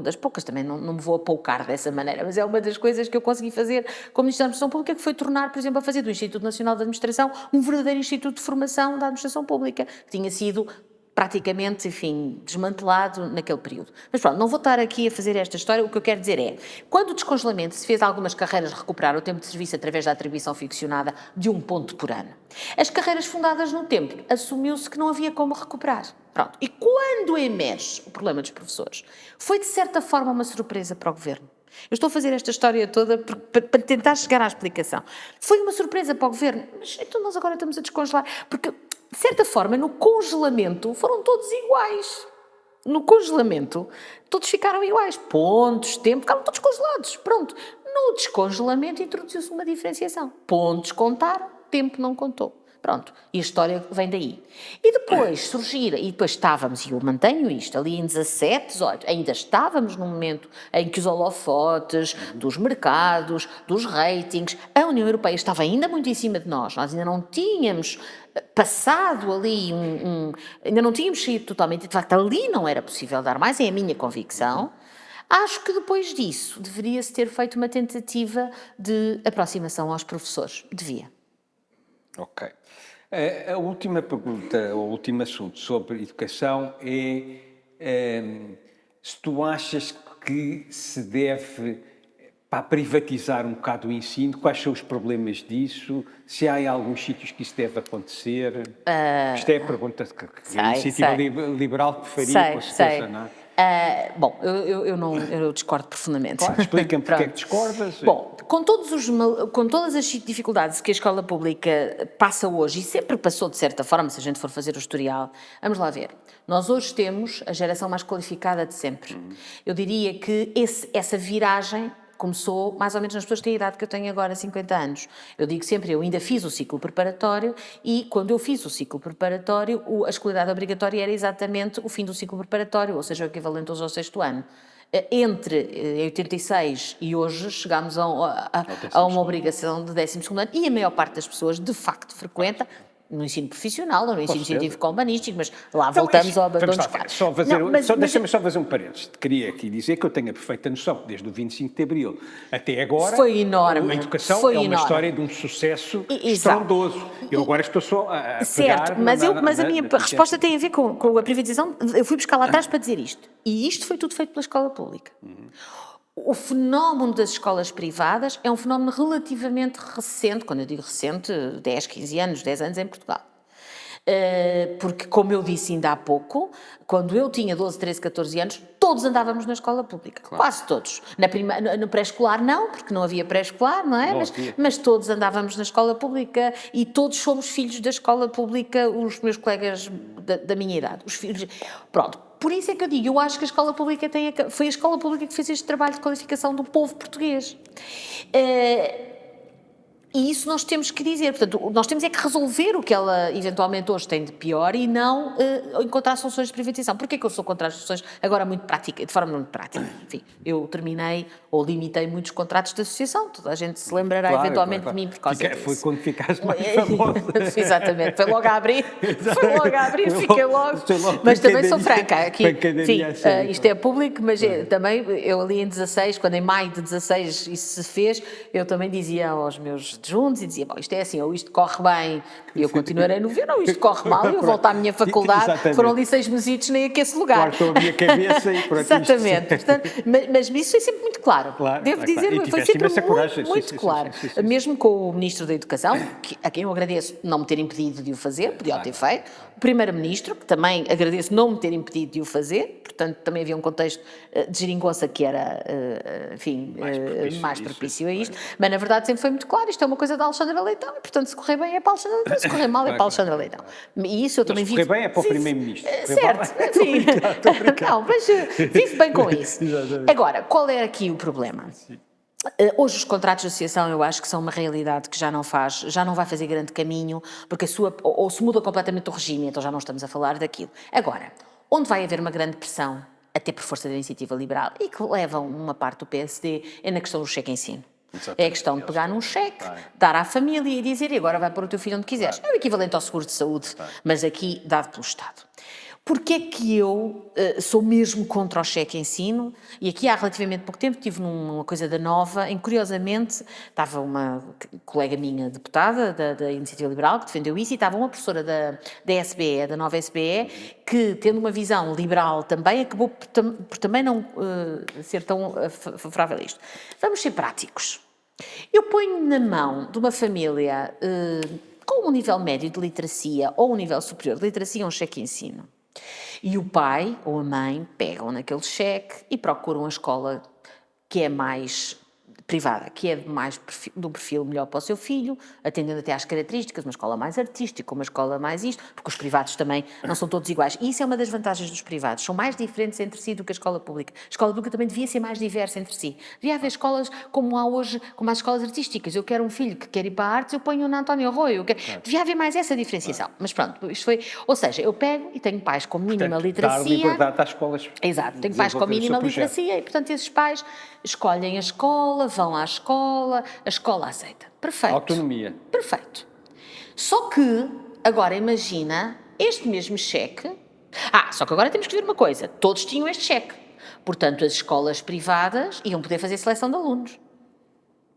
S2: das poucas também, não me vou apoucar dessa maneira, mas é uma das coisas que eu consegui fazer como Ministro da Administração Pública, que foi tornar, por exemplo, a fazer do Instituto Nacional de Administração um verdadeiro Instituto de Formação da Administração Pública, que tinha sido praticamente, enfim, desmantelado naquele período. Mas pronto, não vou estar aqui a fazer esta história, o que eu quero dizer é, quando o descongelamento se fez algumas carreiras recuperar o tempo de serviço através da atribuição ficcionada de 1 ponto por ano. As carreiras fundadas no tempo, assumiu-se que não havia como recuperar. Pronto. E quando emerge o problema dos professores, foi de certa forma uma surpresa para o governo. Eu estou a fazer esta história toda para tentar chegar à explicação. Foi uma surpresa para o governo, mas então nós agora estamos a descongelar, porque de certa forma, no congelamento, foram todos iguais. No congelamento, todos ficaram iguais. Pontos, tempo, ficaram todos congelados. Pronto. No descongelamento, introduziu-se uma diferenciação. Pontos contaram, tempo não contou. Pronto, e a história vem daí. E depois surgir, e depois estávamos, e eu mantenho isto, ali em 17, 18, ainda estávamos num momento em que os holofotes dos mercados, dos ratings, a União Europeia estava ainda muito em cima de nós ainda não tínhamos passado ali, ainda não tínhamos saído totalmente, de facto ali não era possível dar mais, é a minha convicção. Acho que depois disso deveria-se ter feito uma tentativa de aproximação aos professores, devia.
S1: Ok. A última pergunta, o último assunto sobre educação se tu achas que se deve privatizar um bocado o ensino, quais são os problemas disso, se há em alguns sítios que isso deve acontecer. Isto é a pergunta que a iniciativa liberal que faria, com certeza, não é?
S2: Bom, eu discordo profundamente.
S1: Claro, explica-me porque é que discordas.
S2: Bom, com todas as dificuldades que a escola pública passa hoje, e sempre passou de certa forma, se a gente for fazer o historial, vamos lá ver. Nós hoje temos a geração mais qualificada de sempre. Eu diria que essa viragem começou mais ou menos nas pessoas que têm a idade que eu tenho agora, 50 anos. Eu digo sempre, eu ainda fiz o ciclo preparatório e quando eu fiz o ciclo preparatório, a escolaridade obrigatória era exatamente o fim do ciclo preparatório, ou seja, o equivalente ao 6º ano. Entre 86 e hoje chegámos a uma obrigação de 12º ano e a maior parte das pessoas de facto frequenta no ensino profissional ou no ensino científico humanístico, mas lá voltamos ao abandono dos quadros.
S1: Deixa-me só fazer um parênteses. Queria aqui dizer que eu tenho a perfeita noção que desde o 25 de Abril até agora
S2: foi enorme,
S1: a educação é uma história de um sucesso estrondoso. Eu agora estou só a
S2: certo, mas a minha resposta tem a ver com a privatização. Eu fui buscar lá atrás para dizer isto. E isto foi tudo feito pela escola pública. O fenómeno das escolas privadas é um fenómeno relativamente recente, quando eu digo recente, 10, 15 anos, 10 anos em Portugal. Porque, como eu disse ainda há pouco, quando eu tinha 12, 13, 14 anos, todos andávamos na escola pública, claro. Quase todos. No pré-escolar não, porque não havia pré-escolar, não é? Mas todos andávamos na escola pública e todos somos filhos da escola pública, os meus colegas da minha idade, os filhos... Pronto. Por isso é que eu digo, eu acho que a escola pública foi a escola pública que fez este trabalho de qualificação do povo português. E isso nós temos que dizer, portanto, nós temos é que resolver o que ela eventualmente hoje tem de pior e não encontrar soluções de privatização. Porquê que eu sou contra as soluções agora muito práticas, de forma muito prática? Enfim, eu terminei ou limitei muitos contratos de associação, toda a gente se lembrará eventualmente de mim por causa disso.
S1: Foi quando ficaste mais famosa.
S2: Exatamente, foi logo a abrir, fiquei logo. Mas também sou franca, aqui, sim, isto é público, mas também, eu ali em 16, quando em maio de 16 isso se fez, eu também dizia aos meus juntos e dizia, bom, isto é assim, ou isto corre bem e eu continuarei no governo, ou isto corre mal e eu volto à minha faculdade. Exatamente. Foram ali 6 mesitos, nem aqui esse lugar.
S1: Claro, estou a minha cabeça e pronto.
S2: Exatamente. Portanto, mas isso foi sempre muito claro. Devo dizer, foi sempre muito claro. Sim. Mesmo com o Ministro da Educação, a quem eu agradeço não me ter impedido de o fazer, podia ter feito, o Primeiro-Ministro, que também agradeço não me ter impedido de o fazer, portanto também havia um contexto de geringonça que era, enfim, mais propício a isto, mas na verdade sempre foi muito claro, isto é uma coisa da Alexandra Leitão e portanto se correr bem é para a Alexandra Leitão, se correr mal é para a Alexandra Leitão. E isso eu também vivo...
S1: Se correr bem é para o Primeiro-Ministro.
S2: Certo, sim. Não, mas vivo bem com isso. Agora, qual é aqui o problema? Hoje os contratos de associação eu acho que são uma realidade que já não vai fazer grande caminho, porque ou se muda completamente o regime, então já não estamos a falar daquilo. Agora, onde vai haver uma grande pressão, até por força da iniciativa liberal, e que levam uma parte do PSD, é na questão do cheque-ensino. Exatamente. É a questão de pegar num cheque, dar à família e dizer, e agora vai pôr o teu filho onde quiseres. Claro. É o equivalente ao seguro de saúde, mas aqui dado pelo Estado. Porquê é que eu sou mesmo contra o cheque-ensino? E aqui há relativamente pouco tempo tive numa coisa da Nova, em que curiosamente estava uma colega minha deputada da Iniciativa Liberal que defendeu isso e estava uma professora da SBE, da Nova SBE, que tendo uma visão liberal também, acabou por também não ser tão favorável a isto. Vamos ser práticos. Eu ponho na mão de uma família com um nível médio de literacia ou um nível superior de literacia um cheque-ensino. E o pai ou a mãe pegam naquele cheque e procuram a escola que é mais privada, que é de um perfil melhor para o seu filho, atendendo até às características, uma escola mais artística, uma escola mais isto, porque os privados também não são todos iguais. E isso é uma das vantagens dos privados, são mais diferentes entre si do que a escola pública. A escola pública também devia ser mais diversa entre si. Devia haver escolas como há hoje, como as escolas artísticas. Eu quero um filho que quer ir para a artes, eu ponho na António Arroio. Devia haver mais essa diferenciação. Mas pronto, isto foi... Ou seja, eu pego e tenho pais com mínima literacia...
S1: Dar liberdade às escolas.
S2: Exato, tenho pais com mínima literacia e, portanto, esses pais escolhem a escola, vão à escola, a escola aceita. Perfeito.
S1: Autonomia.
S2: Perfeito. Só que, agora imagina, este mesmo cheque... só que agora temos que ver uma coisa. Todos tinham este cheque. Portanto, as escolas privadas iam poder fazer seleção de alunos.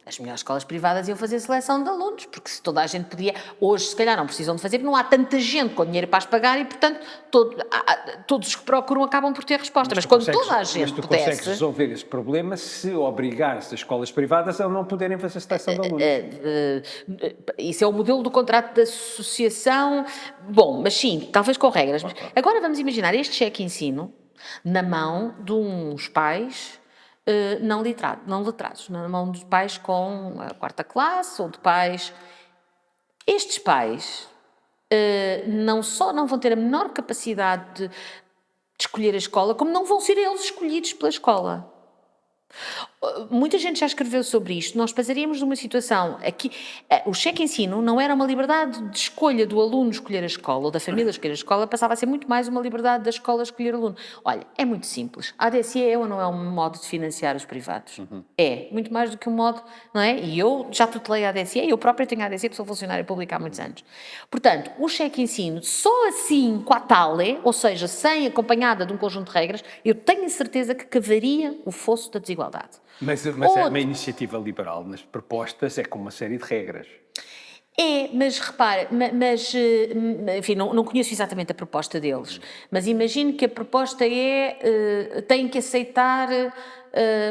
S2: As melhores escolas privadas iam fazer seleção de alunos, porque se toda a gente podia... Hoje, se calhar, não precisam de fazer, porque não há tanta gente com dinheiro para as pagar e, portanto, todos os que procuram acabam por ter resposta. Mas quando toda a gente
S1: pudesse... Mas tu consegues resolver esse problema se obrigares as escolas privadas a não poderem fazer seleção de alunos.
S2: Isso é o modelo do contrato de associação. Bom, mas sim, talvez com regras. Mas agora vamos imaginar este cheque ensino na mão de uns pais... não letrados, na mão de pais com a 4ª classe ou de pais... Estes pais não só não vão ter a menor capacidade de escolher a escola, como não vão ser eles escolhidos pela escola. Muita gente já escreveu sobre isto. Nós passaríamos de uma situação aqui... O cheque ensino não era uma liberdade de escolha do aluno escolher a escola ou da família escolher a escola, passava a ser muito mais uma liberdade da escola escolher o aluno. Olha, é muito simples. A ADSE é ou não é um modo de financiar os privados? É, muito mais do que um modo, não é? E eu já tutelei a ADSE, eu própria tenho a ADSE, porque sou funcionária pública há muitos anos. Portanto, o cheque ensino, só assim, com a tale, ou seja, sem acompanhada de um conjunto de regras, eu tenho a certeza que cavaria o fosso da desigualdade.
S1: Mas é uma iniciativa liberal nas propostas, é com uma série de regras.
S2: É, mas repara, enfim, não conheço exatamente a proposta deles, mas imagino que a proposta tem que aceitar,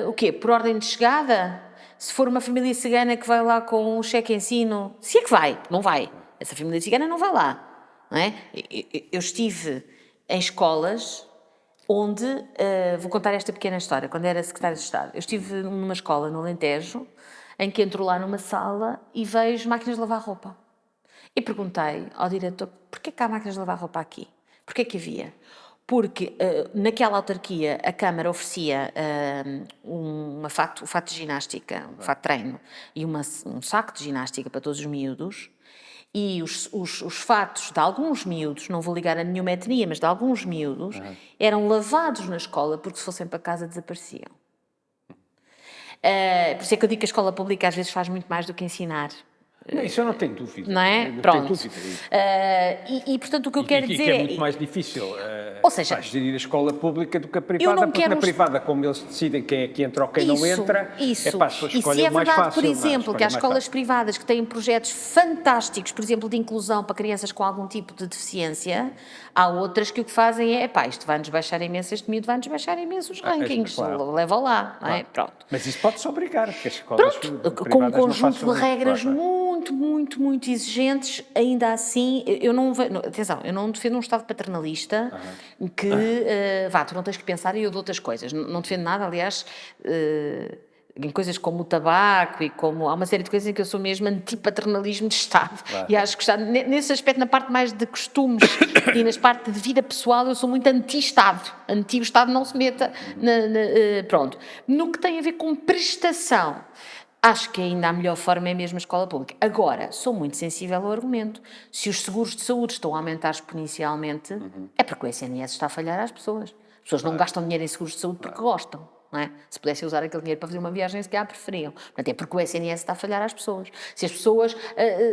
S2: o quê? Por ordem de chegada? Se for uma família cigana que vai lá com um cheque ensino, se é que vai, não vai. Essa família cigana não vai lá, não é? Eu estive em escolas... onde, vou contar esta pequena história, quando era secretária de Estado. Eu estive numa escola no Alentejo, em que entro lá numa sala e vejo máquinas de lavar roupa. E perguntei ao diretor, porquê que há máquinas de lavar roupa aqui? Porquê que havia? Porque naquela autarquia a Câmara oferecia um fato de ginástica, um fato de treino, e um saco de ginástica para todos os miúdos, e os fatos de alguns miúdos, não vou ligar a nenhuma etnia, mas de alguns miúdos, eram lavados na escola porque se fossem para casa desapareciam. Por isso é que eu digo que a escola pública às vezes faz muito mais do que ensinar.
S1: Isso eu não tenho dúvida.
S2: Não é?
S1: Não
S2: Pronto.
S1: tenho dúvida.
S2: E portanto o que eu quero dizer
S1: que é muito mais difícil
S2: ou seja,
S1: gerir a escola pública do que a privada, porque na privada, como eles decidem quem é que entra ou quem não entra, as pessoas escolhem o mais fácil.
S2: Por exemplo, que há escolas privadas que têm projetos fantásticos, por exemplo, de inclusão para crianças com algum tipo de deficiência, há outras que o que fazem é, isto vai-nos baixar imenso, este miúdo vai-nos baixar imenso os rankings, leva lá, não é? Pronto.
S1: Mas isso pode-se obrigar, porque as escolas privadas
S2: com um conjunto
S1: não
S2: de regras muito exigentes, ainda assim, eu não defendo um Estado paternalista que, tu não tens que pensar e eu de outras coisas, não defendo nada, aliás, em coisas como o tabaco e como há uma série de coisas em que eu sou mesmo anti-paternalismo de Estado, e acho que nesse aspecto, na parte mais de costumes e na parte de vida pessoal, eu sou muito anti-Estado, o Estado não se meta, pronto. No que tem a ver com prestação, acho que ainda a melhor forma é mesmo a escola pública. Agora, sou muito sensível ao argumento. Se os seguros de saúde estão a aumentar exponencialmente, é porque o SNS está a falhar às pessoas. As pessoas não gastam dinheiro em seguros de saúde porque gostam, não é? Se pudessem usar aquele dinheiro para fazer uma viagem, se calhar preferiam. Portanto, é porque o SNS está a falhar às pessoas. Se as pessoas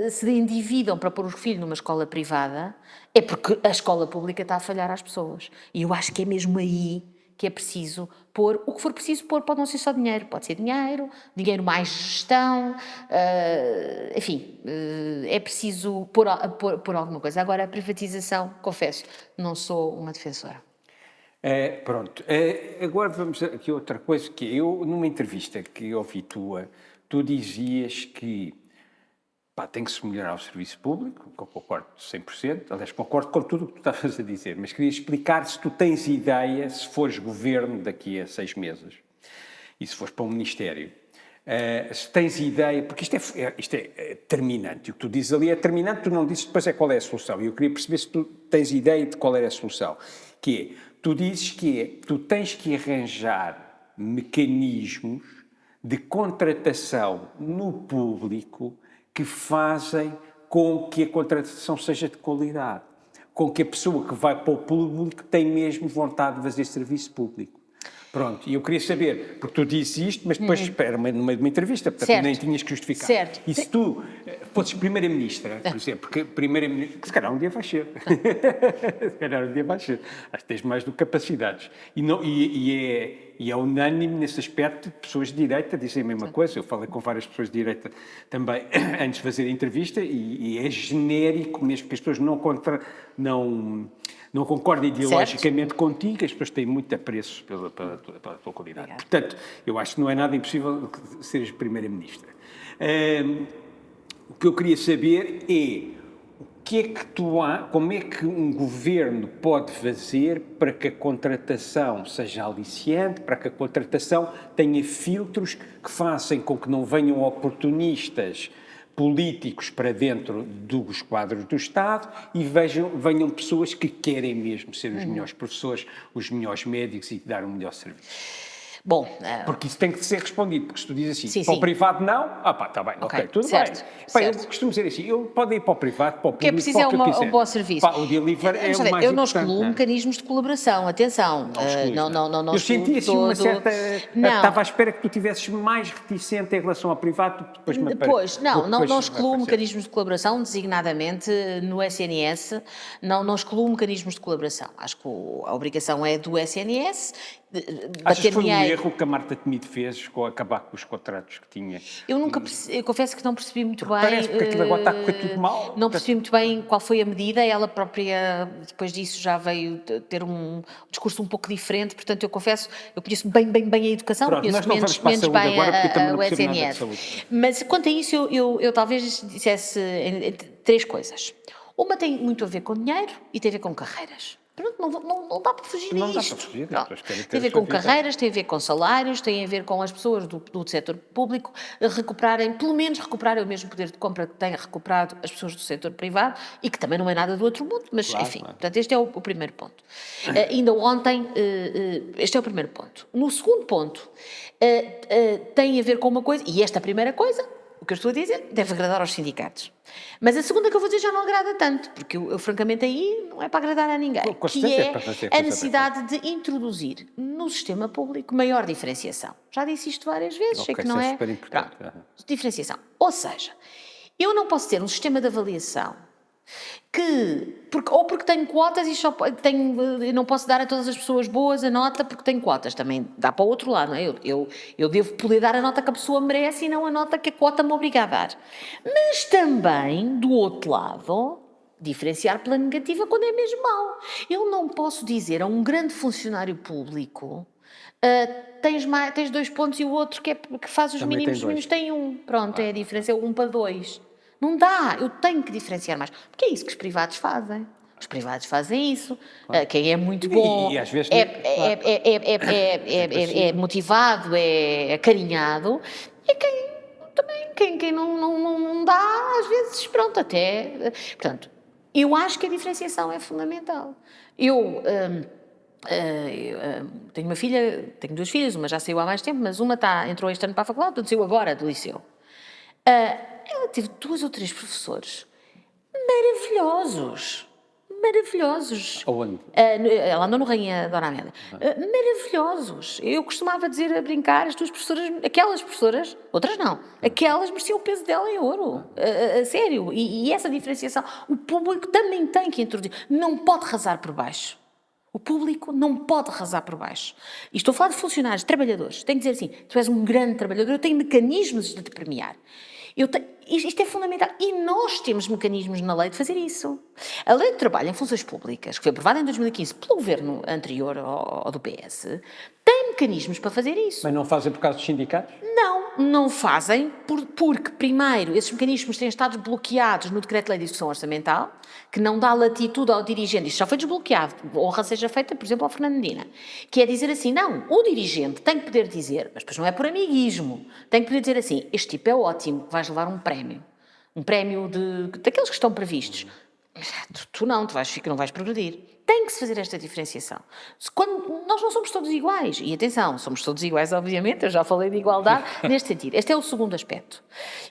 S2: se endividam para pôr os filhos numa escola privada, é porque a escola pública está a falhar às pessoas. E eu acho que é mesmo aí que é preciso pôr, o que for preciso pôr, pode não ser só dinheiro, pode ser dinheiro mais gestão, enfim, é preciso pôr alguma coisa. Agora, a privatização, confesso, não sou uma defensora.
S1: Pronto, agora vamos aqui a outra coisa, que eu, numa entrevista que ouvi tua, tu dizias que tem que se melhorar o serviço público, que eu concordo 100%, aliás, concordo com tudo o que tu estavas a dizer, mas queria explicar se tu tens ideia, se fores governo daqui a 6 meses, e se fores para um ministério, se tens ideia, porque isto é determinante, o que tu dizes ali é determinante, tu não dizes depois qual é a solução, e eu queria perceber se tu tens ideia de qual é a solução, que é, tu dizes que tu tens que arranjar mecanismos de contratação no público que fazem com que a contratação seja de qualidade, com que a pessoa que vai para o público tem mesmo vontade de fazer serviço público. Pronto, e eu queria saber, porque tu dizes isto, mas depois, era no meio de uma entrevista, portanto
S2: Certo.
S1: nem tinhas que justificar.
S2: Certo.
S1: E se tu fosses Primeira-Ministra, por exemplo, porque Primeira-Ministra, que se calhar um dia vais ser, se calhar um dia vais ser, acho que tens mais do que capacidades. E é unânime nesse aspecto, pessoas de direita dizem a mesma coisa, eu falei com várias pessoas de direita também antes de fazer a entrevista, e é genérico, mesmo que as pessoas não concordo ideologicamente contigo, as pessoas têm muito apreço pela tua qualidade.
S2: Obrigada.
S1: Portanto, eu acho que não é nada impossível seres Primeira-Ministra. O que eu queria saber é o que é que como é que um governo pode fazer para que a contratação seja aliciante, para que a contratação tenha filtros que façam com que não venham oportunistas políticos para dentro dos quadros do Estado e venham pessoas que querem mesmo ser os melhores professores, os melhores médicos e dar um melhor serviço.
S2: Bom,
S1: Porque isso tem que ser respondido, porque se tu dizes assim,
S2: Sim,
S1: para
S2: sim.
S1: o privado não, está bem, ok, tudo
S2: certo,
S1: bem. Pá,
S2: certo.
S1: eu costumo dizer assim, eu posso ir para o privado, para o
S2: que é
S1: público,
S2: preciso
S1: para o que eu
S2: um
S1: quiser.
S2: bom serviço.
S1: Pá, o delivery é
S2: Vamos
S1: o
S2: ver,
S1: mais
S2: eu não
S1: importante.
S2: excluo mecanismos de colaboração, atenção. Não
S1: Eu
S2: excluo
S1: senti assim uma
S2: todo.
S1: certa...
S2: Não.
S1: Estava à espera que tu tivesses mais reticente em relação ao privado, depois me apare-
S2: Pois, não
S1: depois
S2: excluo
S1: aparecer.
S2: mecanismos de colaboração, designadamente no SNS, não excluo mecanismos de colaboração. Acho que a obrigação é do SNS
S1: Achas
S2: bater
S1: que foi um
S2: dinheiro.
S1: erro que a Marta Temido fez com acabar com os contratos que tinha?
S2: Eu confesso que não percebi muito bem.
S1: Parece, porque aquilo agora está a correr tudo mal.
S2: Não percebi muito bem qual foi a medida. Ela própria, depois disso, já veio ter um discurso um pouco diferente. Portanto, eu confesso, eu conheço bem a educação,
S1: Pronto,
S2: conheço
S1: nós não
S2: menos,
S1: vamos para a
S2: menos
S1: saúde
S2: bem
S1: agora, porque eu também não
S2: o
S1: percebo nada de
S2: SNS.
S1: saúde.
S2: Mas quanto a isso, eu talvez dissesse três coisas. Uma tem muito a ver com dinheiro e tem a ver com carreiras. Pronto, não dá para fugir
S1: Não dá
S2: disto.
S1: para fugir,
S2: Pronto.
S1: as pessoas querem ter
S2: Tem a ver
S1: a sua
S2: com
S1: vida.
S2: carreiras, tem a ver com salários, tem a ver com as pessoas do setor público recuperarem, pelo menos recuperarem o mesmo poder de compra que têm recuperado as pessoas do setor privado e que também não é nada do outro mundo, mas
S1: Claro,
S2: enfim,
S1: claro.
S2: portanto este é o primeiro ponto. Ainda ontem, este é o primeiro ponto. No segundo ponto, tem a ver com uma coisa, e esta primeira coisa, o que eu estou a dizer, deve agradar aos sindicatos. Mas a segunda que eu vou dizer já não agrada tanto, porque eu francamente aí não é para agradar a ninguém,
S1: Com
S2: que
S1: certeza
S2: é
S1: é para fazer
S2: a
S1: coisa
S2: necessidade de introduzir no sistema público maior diferenciação. Já disse isto várias vezes, sei
S1: Ok,
S2: que não
S1: isso é
S2: é...
S1: super importante.
S2: Pronto, diferenciação. Ou seja, eu não posso ter um sistema de avaliação porque tenho quotas e eu não posso dar a todas as pessoas boas a nota porque tenho quotas. Também dá para o outro lado, não é? Eu devo poder dar a nota que a pessoa merece e não a nota que a quota me obriga a dar. Mas também, do outro lado, diferenciar pela negativa quando é mesmo mau. Eu não posso dizer a um grande funcionário público tens 2 pontos e o outro que faz os
S1: Também
S2: mínimos
S1: tem dois.
S2: tem 1. Pronto, é a diferença, é 1 para 2. Não dá, eu tenho que diferenciar mais. Porque é isso que os privados fazem. Os privados fazem isso. Quem é muito bom,
S1: E às vezes
S2: é motivado, é acarinhado. E quem não dá, às vezes, pronto, até... Portanto, eu acho que a diferenciação é fundamental. Eu tenho uma filha, tenho 2 filhas, uma já saiu há mais tempo, mas uma entrou este ano para a faculdade, portanto saiu agora do liceu. Ela teve 2 ou 3 professores maravilhosos.
S1: Aonde?
S2: Ela andou no Rainha Dona Amélia. Maravilhosos. Eu costumava dizer a brincar, as 2 professoras, aquelas professoras, outras não, aquelas mereciam o peso dela em ouro. A sério. E essa diferenciação, o público também tem que introduzir. Não pode arrasar por baixo. O público não pode arrasar por baixo. E estou a falar de funcionários, de trabalhadores. Tenho que dizer assim, tu és um grande trabalhador, eu tenho mecanismos de te premiar. Isto é fundamental. E nós temos mecanismos na lei de fazer isso. A Lei de Trabalho em Funções Públicas, que foi aprovada em 2015 pelo governo anterior ao do PS, tem mecanismos para fazer isso.
S1: Mas não fazem por causa dos sindicatos?
S2: não fazem porque, primeiro, esses mecanismos têm estado bloqueados no Decreto-Lei de Execução Orçamental, que não dá latitude ao dirigente, isto já foi desbloqueado, honra seja feita, por exemplo, ao Fernando Medina, que é dizer assim, não, o dirigente tem que poder dizer, mas depois não é por amiguismo, tem que poder dizer assim, este tipo é ótimo, vais levar um prémio daqueles que estão previstos. Tu não, não vais progredir. Tem que se fazer esta diferenciação. Quando nós não somos todos iguais, e atenção, somos todos iguais, obviamente, eu já falei de igualdade neste sentido. Este é o segundo aspecto.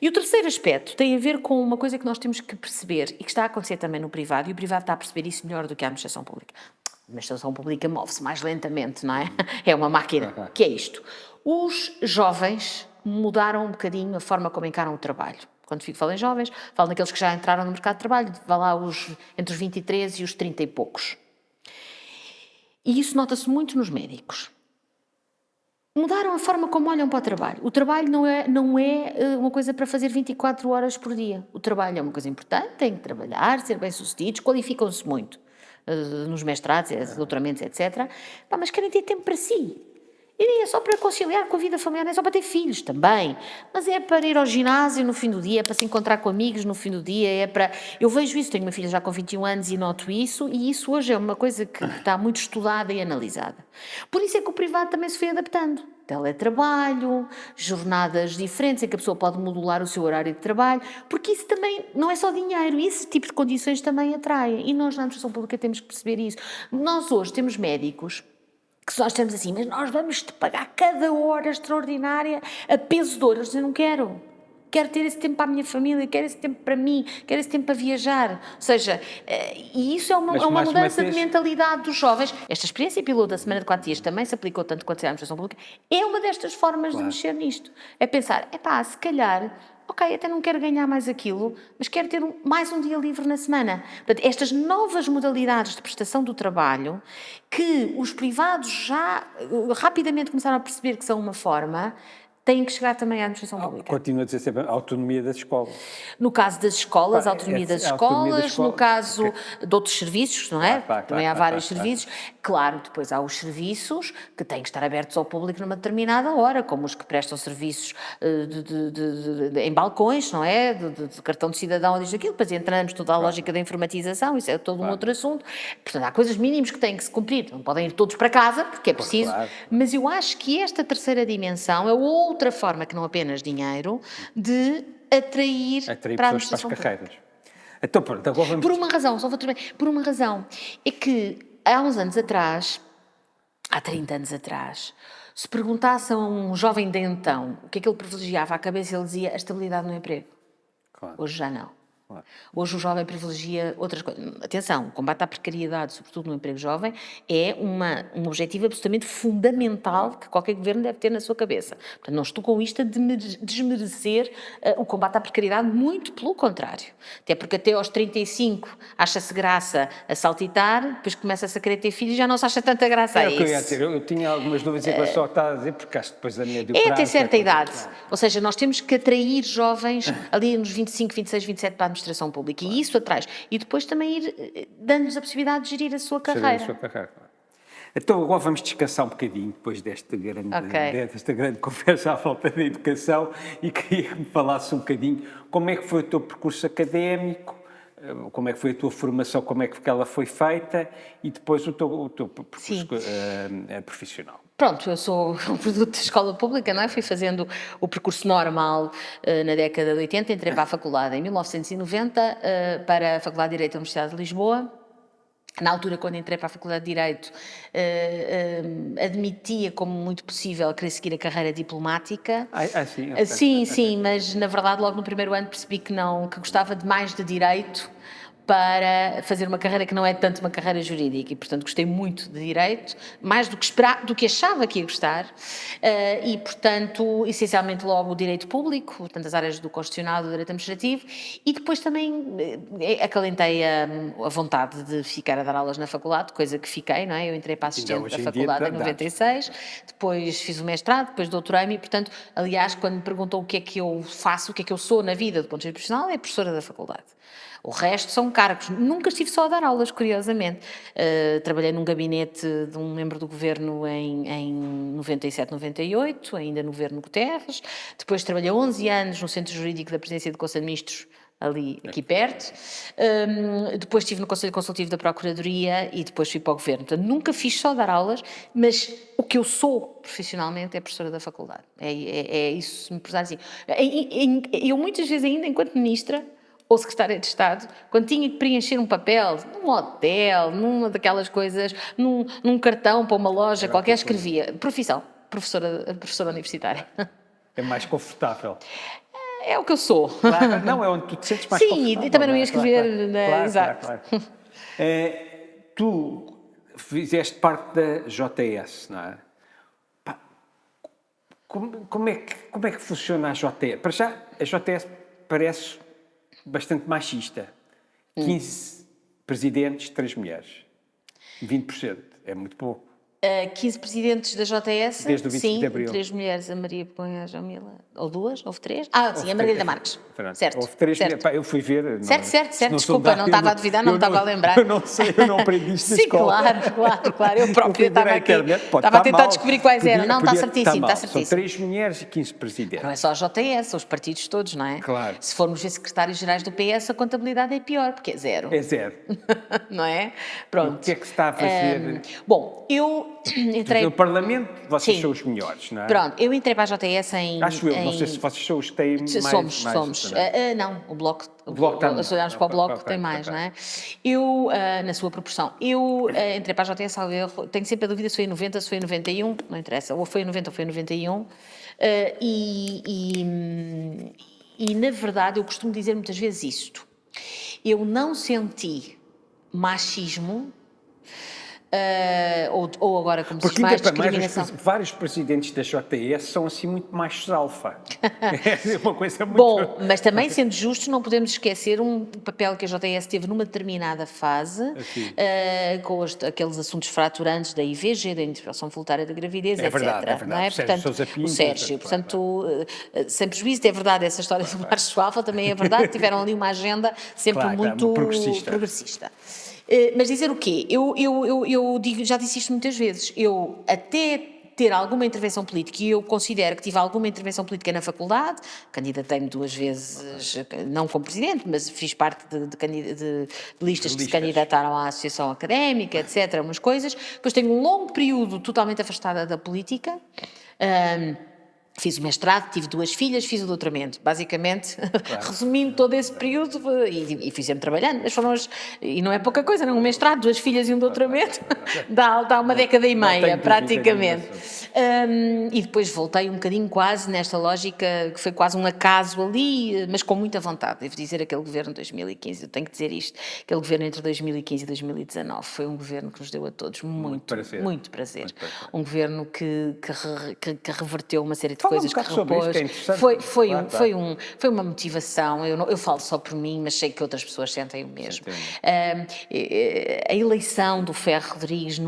S2: E o terceiro aspecto tem a ver com uma coisa que nós temos que perceber e que está a acontecer também no privado, e o privado está a perceber isso melhor do que a administração pública. A administração pública move-se mais lentamente, não é? É uma máquina. Que é isto. Os jovens mudaram um bocadinho a forma como encaram o trabalho. Quando falo em jovens, falo naqueles que já entraram no mercado de trabalho, vá lá entre os 23 e os 30 e poucos. E isso nota-se muito nos médicos. Mudaram a forma como olham para o trabalho. O trabalho não é uma coisa para fazer 24 horas por dia. O trabalho é uma coisa importante, têm que trabalhar, ser bem-sucedidos, qualificam-se muito nos mestrados, doutoramentos, etc. Mas querem ter tempo para si. E nem é só para conciliar com a vida familiar, não é só para ter filhos também, mas é para ir ao ginásio no fim do dia, é para se encontrar com amigos no fim do dia, é para... Eu vejo isso, tenho uma filha já com 21 anos e noto isso, e isso hoje é uma coisa que está muito estudada e analisada. Por isso é que o privado também se foi adaptando. Teletrabalho, jornadas diferentes em que a pessoa pode modular o seu horário de trabalho, porque isso também não é só dinheiro, esse tipo de condições também atraem, e nós na administração pública temos que perceber isso. Nós hoje temos médicos que nós estamos assim, mas nós vamos-te pagar cada hora extraordinária a peso de ouro. Eu não quero. Quero ter esse tempo para a minha família, quero esse tempo para mim, quero esse tempo para viajar. Ou seja, e isso é uma mudança de mentalidade dos jovens. Esta experiência piloto da semana de 4 dias também se aplicou tanto quanto a administração pública. É uma destas formas de mexer nisto. É pensar, se calhar... Ok, até não quero ganhar mais aquilo, mas quero ter mais um dia livre na semana. Portanto, estas novas modalidades de prestação do trabalho, que os privados já rapidamente começaram a perceber que são uma forma, têm que chegar também à administração pública.
S1: Continua a dizer sempre a autonomia das escolas.
S2: No caso das escolas, a autonomia das escolas, no caso de outros serviços, não é? Também há vários serviços. Claro, depois há os serviços que têm que estar abertos ao público numa determinada hora, como os que prestam serviços em balcões, não é? De cartão de cidadão ou disto aquilo, depois entramos toda a lógica da informatização, isso é todo um outro assunto. Portanto, há coisas mínimas que têm que se cumprir, não podem ir todos para casa, porque é preciso, mas eu acho que esta terceira dimensão é outra forma que não apenas dinheiro, de atrair para a administração
S1: para as carreiras. Então, pronto, agora vamos...
S2: Por uma razão, só vou terminar. Por uma razão, é que há uns anos atrás, há 30 anos atrás, se perguntasse a um jovem de então o que é que ele privilegiava à cabeça, ele dizia a estabilidade no emprego.
S1: Claro.
S2: Hoje já não.
S1: Claro.
S2: Hoje o jovem privilegia outras coisas. Atenção, o combate à precariedade, sobretudo no emprego jovem, é um objetivo absolutamente fundamental que qualquer governo deve ter na sua cabeça. Portanto, não estou com isto a desmerecer o combate à precariedade, muito pelo contrário. Até porque até aos 35 acha-se graça a saltitar, depois começa-se a querer ter filhos e já não se acha tanta graça a isso.
S1: É o que eu ia dizer, eu tinha algumas dúvidas em relação ao que estava a dizer, porque acho que depois da média do
S2: prazo... É até certa idade. Ou seja, nós temos que atrair jovens ali nos 25, 26, 27 para a administração pública, e isso atrás. E depois também ir dando-lhes a possibilidade de gerir a sua carreira.
S1: Então agora vamos descansar um bocadinho depois desta grande conversa à volta da educação, e queria que me falasse um bocadinho como é que foi o teu percurso académico, como é que foi a tua formação, como é que ela foi feita, e depois o teu percurso profissional.
S2: Pronto, eu sou um produto da escola pública, não é? Fui fazendo o percurso normal na década de 80, entrei para a faculdade em 1990, para a Faculdade de Direito da Universidade de Lisboa. Na altura, quando entrei para a Faculdade de Direito, admitia como muito possível querer seguir a carreira diplomática. Sim, mas na verdade logo no primeiro ano percebi que gostava mais de Direito para fazer uma carreira que não é tanto uma carreira jurídica, e portanto gostei muito de Direito, mais do que achava que ia gostar, e portanto essencialmente logo o Direito Público, portanto as áreas do Constitucional, do Direito Administrativo, e depois também acalentei a vontade de ficar a dar aulas na faculdade, coisa que fiquei, não é? Eu entrei para assistente da faculdade em 96, depois fiz o mestrado, depois doutorei-me, e portanto, aliás, quando me perguntou o que é que eu faço, o que é que eu sou na vida do ponto de vista profissional, é professora da faculdade. O resto são cargos. Nunca estive só a dar aulas, curiosamente. Trabalhei num gabinete de um membro do governo em 97, 98, ainda no governo Guterres. Depois trabalhei 11 anos no Centro Jurídico da Presidência do Conselho de Ministros, ali, aqui perto. Depois estive no Conselho Consultivo da Procuradoria e depois fui para o Governo. Portanto, nunca fiz só dar aulas, mas o que eu sou profissionalmente é professora da faculdade. É isso, se me precisar assim. Eu muitas vezes ainda, enquanto ministra ou secretária de Estado, quando tinha que preencher um papel num hotel, numa daquelas coisas, num cartão para uma loja qualquer, escrevia profissão, professora universitária.
S1: É mais confortável.
S2: É o que eu sou.
S1: Claro, não, é onde tu te sentes mais
S2: Sim,
S1: confortável.
S2: e também não ia
S1: Claro,
S2: escrever, né?
S1: claro,
S2: Exato.
S1: claro. Tu fizeste parte da JS, não é? Pá, como é que funciona a JS? Para já, a JS parece bastante machista. 15 presidentes, 3 mulheres. 20%. É muito pouco.
S2: 15 presidentes da JS,
S1: Desde o 25
S2: sim,
S1: de Abril.
S2: 3 mulheres, a Maria Begonha, a Jamila, ou 2, houve 3? Ah, sim, a Margarida Marques,
S1: Pronto.
S2: certo,
S1: Houve 3
S2: certo.
S1: mulheres. Pá, eu fui ver.
S2: Certo,
S1: não
S2: desculpa, não estava a duvidar, não estava a lembrar.
S1: Eu não sei, eu não aprendi isto na
S2: Sim,
S1: escola.
S2: claro, eu própria estava aqui, estava a tentar descobrir quais eram. Não, está certíssimo, está
S1: São
S2: certíssimo.
S1: 3 mulheres e 15 presidentes.
S2: Não é só a JS, são os partidos todos, não é?
S1: Claro.
S2: Se formos ver secretários-gerais do PS, a contabilidade é pior, porque é zero.
S1: É zero.
S2: Não é?
S1: E
S2: Pronto.
S1: o que é que se está a fazer?
S2: Bom, eu entrei...
S1: No Parlamento, vocês
S2: Sim.
S1: são os melhores, não é?
S2: Pronto, eu entrei para a JS em...
S1: Acho eu, não sei se vocês são os que têm mais...
S2: Somos.
S1: não é?
S2: Não, o Bloco,
S1: também.
S2: se olharmos para o Bloco,
S1: Ok,
S2: tem mais,
S1: ok.
S2: não é? Eu, na sua proporção, entrei para a JS, salvo erro, tenho sempre a dúvida se foi em 90, se foi em 91, não interessa, ou foi em 90 ou foi em 91, e na verdade eu costumo dizer muitas vezes isto, eu não senti machismo, ou agora como se diz
S1: Porque
S2: mais,
S1: ainda para mais,
S2: discriminação.
S1: vários presidentes da JS são assim muito machos alfa. É uma coisa muito...
S2: Bom, mas também sendo justos, não podemos esquecer um papel que a JS teve numa determinada fase,
S1: Assim.
S2: com aqueles assuntos fraturantes da IVG, da interrupção voluntária da gravidez,
S1: É
S2: etc.
S1: verdade, é verdade.
S2: Não é?
S1: O Sérgio
S2: Portanto,
S1: Sousa Pinto,
S2: o Sérgio, portanto, sem prejuízo, é verdade essa história do macho alfa, também é verdade, tiveram ali uma agenda sempre
S1: Claro,
S2: muito
S1: progressista.
S2: Mas dizer o quê? Eu digo, já disse isto muitas vezes, eu até ter alguma intervenção política, e eu considero que tive alguma intervenção política na faculdade, candidatei-me 2 vezes, não como presidente, mas fiz parte de listas que se candidataram à associação académica, etc., umas coisas. Depois tenho um longo período totalmente afastada da política, fiz o mestrado, tive 2 filhas, fiz o doutoramento. Basicamente, resumindo todo esse período, e fui sempre trabalhando, mas e não é pouca coisa, não? Um mestrado, 2 filhas e um doutoramento, dá uma década e meia, praticamente. E depois voltei um bocadinho quase nesta lógica, que foi quase um acaso ali, mas com muita vontade. Devo dizer, aquele governo de 2015, eu tenho que dizer isto, aquele governo entre 2015 e 2019 foi um governo que nos deu a todos muito prazer. Um governo que reverteu uma série de coisas que repôs. Foi uma motivação, eu falo só por mim, mas sei que outras pessoas sentem o mesmo. A eleição do Ferro Rodrigues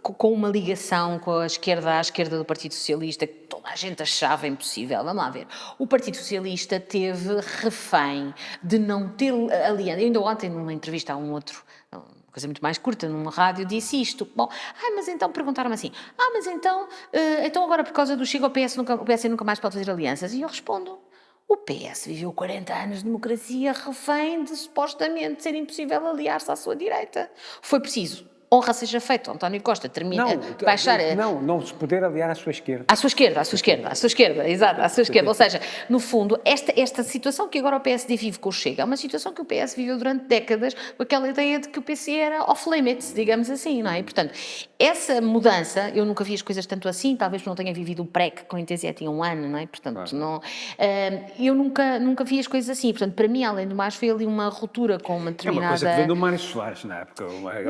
S2: com uma ligação com a esquerda à esquerda do Partido Socialista, que toda a gente achava impossível. Vamos lá ver. O Partido Socialista teve refém de não ter aliança. Ainda ontem, numa entrevista a um outro, coisa muito mais curta, numa rádio, disse isto. Bom, mas então perguntaram-me assim, mas então agora por causa do Chega o PS nunca mais pode fazer alianças? E eu respondo, o PS viveu 40 anos de democracia refém de supostamente ser impossível aliar-se à sua direita. Foi preciso. Honra seja feita, António Costa baixar...
S1: Não se poder aliar à sua esquerda.
S2: À sua esquerda, exato, à sua esquerda. Ou seja, no fundo, esta situação que agora o PSD vive com o Chega é uma situação que o PS viveu durante décadas com aquela ideia de que o PC era off-limits, digamos assim, não é? E, portanto, essa mudança, eu nunca vi as coisas tanto assim, talvez não tenha vivido o PREC, que em tese tinha 1 ano, não é? Portanto, eu nunca vi as coisas assim. Portanto, para mim, além do mais, foi ali uma ruptura com uma determinada...
S1: É uma coisa que vem do Mário Soares, não é?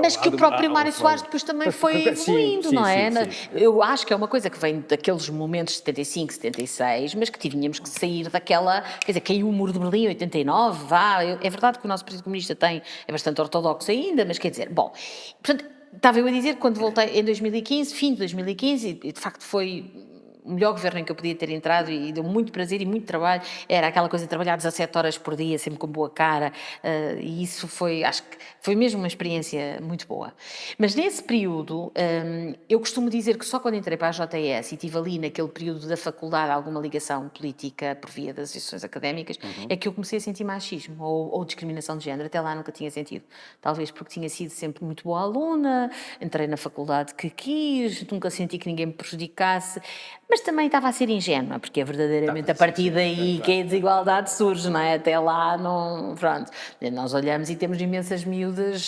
S2: Mas que o próprio Mário Soares depois também foi evoluindo, não é? Sim. Eu acho que é uma coisa que vem daqueles momentos de 75, 76, mas que tínhamos que sair daquela... Quer dizer, caiu o muro de Berlim em 89, é verdade que o nosso Partido Comunista é bastante ortodoxo ainda, mas quer dizer, bom... Portanto, estava eu a dizer que quando voltei em 2015, fim de 2015, e de facto foi o melhor governo em que eu podia ter entrado e deu muito prazer e muito trabalho, era aquela coisa de trabalhar 17 horas por dia, sempre com boa cara, e isso foi, acho que foi mesmo uma experiência muito boa. Mas nesse período, eu costumo dizer que só quando entrei para a JS e tive ali naquele período da faculdade alguma ligação política por via das instituições académicas, é que eu comecei a sentir machismo ou discriminação de género. Até lá nunca tinha sentido. Talvez porque tinha sido sempre muito boa aluna, entrei na faculdade que quis, nunca senti que ninguém me prejudicasse, mas também estava a ser ingênua, porque é verdadeiramente a partir daí que a desigualdade surge, não é? Até lá, não, pronto. Nós olhamos e temos imensas miúdas,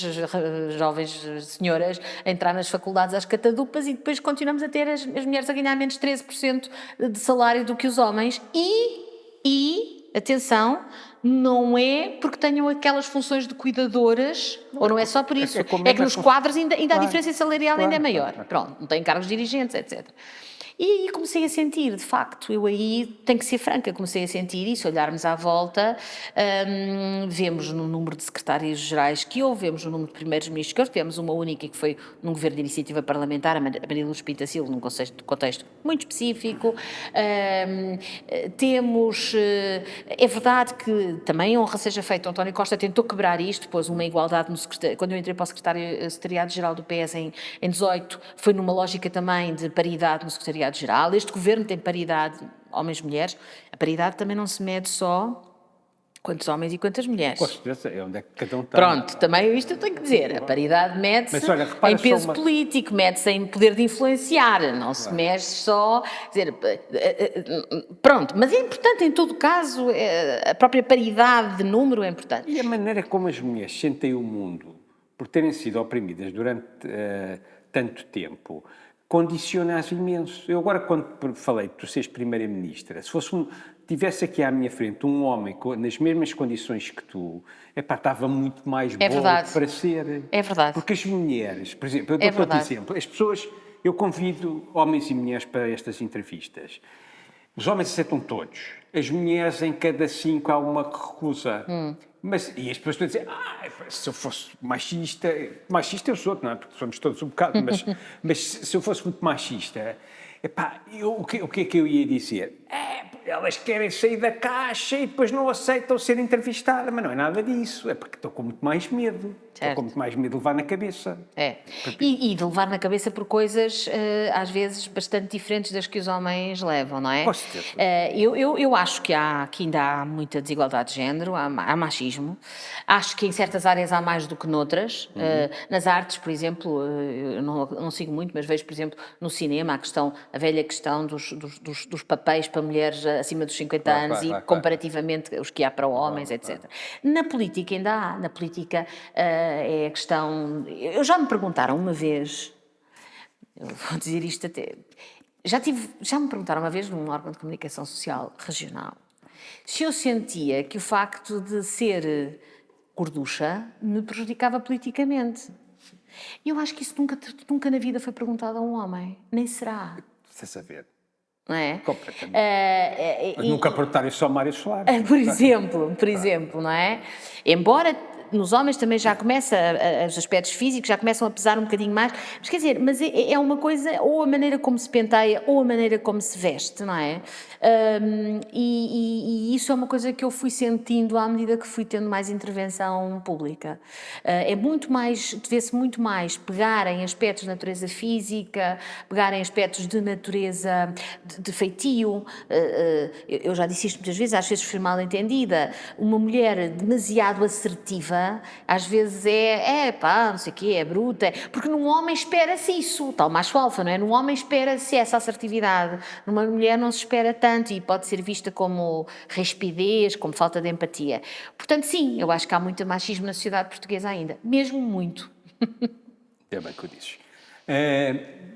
S2: jovens senhoras, a entrar nas faculdades às catadupas e depois continuamos a ter as mulheres a ganhar menos 13% de salário do que os homens e atenção, não é porque tenham aquelas funções de cuidadoras, ou não é só por isso, é que nos quadros ainda a diferença salarial ainda é maior. Pronto, não têm cargos dirigentes, etc. E aí comecei a sentir, de facto, eu aí tenho que ser franca, comecei a sentir isso, olharmos à volta, vemos no número de secretários-gerais que houve, vemos no número de primeiros-ministros que houve, tivemos uma única que foi num governo de iniciativa parlamentar, a Maria Luz Pinto-Silva, num contexto muito específico. Temos, é verdade que também honra seja feita, António Costa tentou quebrar isto, pôs uma igualdade no quando eu entrei para o secretariado-geral do PS em 18, foi numa lógica também de paridade no secretariado-geral. Este governo tem paridade homens-mulheres. A paridade também não se mede só quantos homens e quantas mulheres.
S1: Com certeza, é onde é que cada um está.
S2: Pronto, também isto eu tenho que dizer. A paridade mede-se em peso político, mede-se em poder de influenciar, não se mede só... Dizer, pronto, mas é importante em todo caso, a própria paridade de número é importante.
S1: E a maneira como as mulheres sentem o mundo, por terem sido oprimidas durante tanto tempo, condiciona-as imenso. Eu agora, quando falei de tu seres primeira-ministra, se fosse tivesse aqui à minha frente um homem nas mesmas condições que tu, estava muito mais bom para ser.
S2: É verdade.
S1: Porque as mulheres, por exemplo, eu dou-te exemplo, as pessoas, eu convido homens e mulheres para estas entrevistas. Os homens aceitam todos. As mulheres, em cada 5 há uma que recusa. E as pessoas estão a dizer, se eu fosse machista eu sou, não é? Porque somos todos um bocado, mas se eu fosse muito machista, o que é que eu ia dizer? Elas querem sair da caixa e depois não aceitam ser entrevistadas, mas não é nada disso, é porque estou com muito mais medo. Estou com muito mais medo de levar na cabeça.
S2: E de levar na cabeça por coisas, às vezes, bastante diferentes das que os homens levam, não é?
S1: Com certeza.
S2: Eu acho que ainda há muita desigualdade de género, há machismo. Acho que em certas áreas há mais do que noutras. Nas artes, por exemplo, eu não sigo muito, mas vejo, por exemplo, no cinema, a velha questão dos papéis para mulheres acima dos 50 anos e comparativamente os que há para homens, etc. Na política ainda há. Na política é a questão... Já me perguntaram uma vez, eu vou dizer isto até... Já me perguntaram uma vez num órgão de comunicação social regional se eu sentia que o facto de ser gorducha me prejudicava politicamente. Eu acho que isso nunca na vida foi perguntado a um homem, nem será.
S1: Sem saber.
S2: Não é?
S1: Completamente. Mas nunca perguntaram isso ao Mário Soares.
S2: Por exemplo, não é? Embora nos homens também já começa, os aspectos físicos já começam a pesar um bocadinho mais, mas quer dizer, é uma coisa, ou a maneira como se penteia, ou a maneira como se veste, não é? E isso é uma coisa que eu fui sentindo à medida que fui tendo mais intervenção pública. É muito mais, vê-se muito mais pegar em aspectos de natureza física, pegar em aspectos de natureza de feitio. Eu já disse isto muitas vezes, às vezes fui mal entendida. Uma mulher demasiado assertiva, às vezes não sei o quê, é bruta, porque num homem espera-se isso, tal macho alfa, não é? Num homem espera-se essa assertividade, numa mulher não se espera tanto e pode ser vista como rispidez, como falta de empatia. Portanto, sim, eu acho que há muito machismo na sociedade portuguesa ainda, mesmo muito.
S1: É bem que o dizes.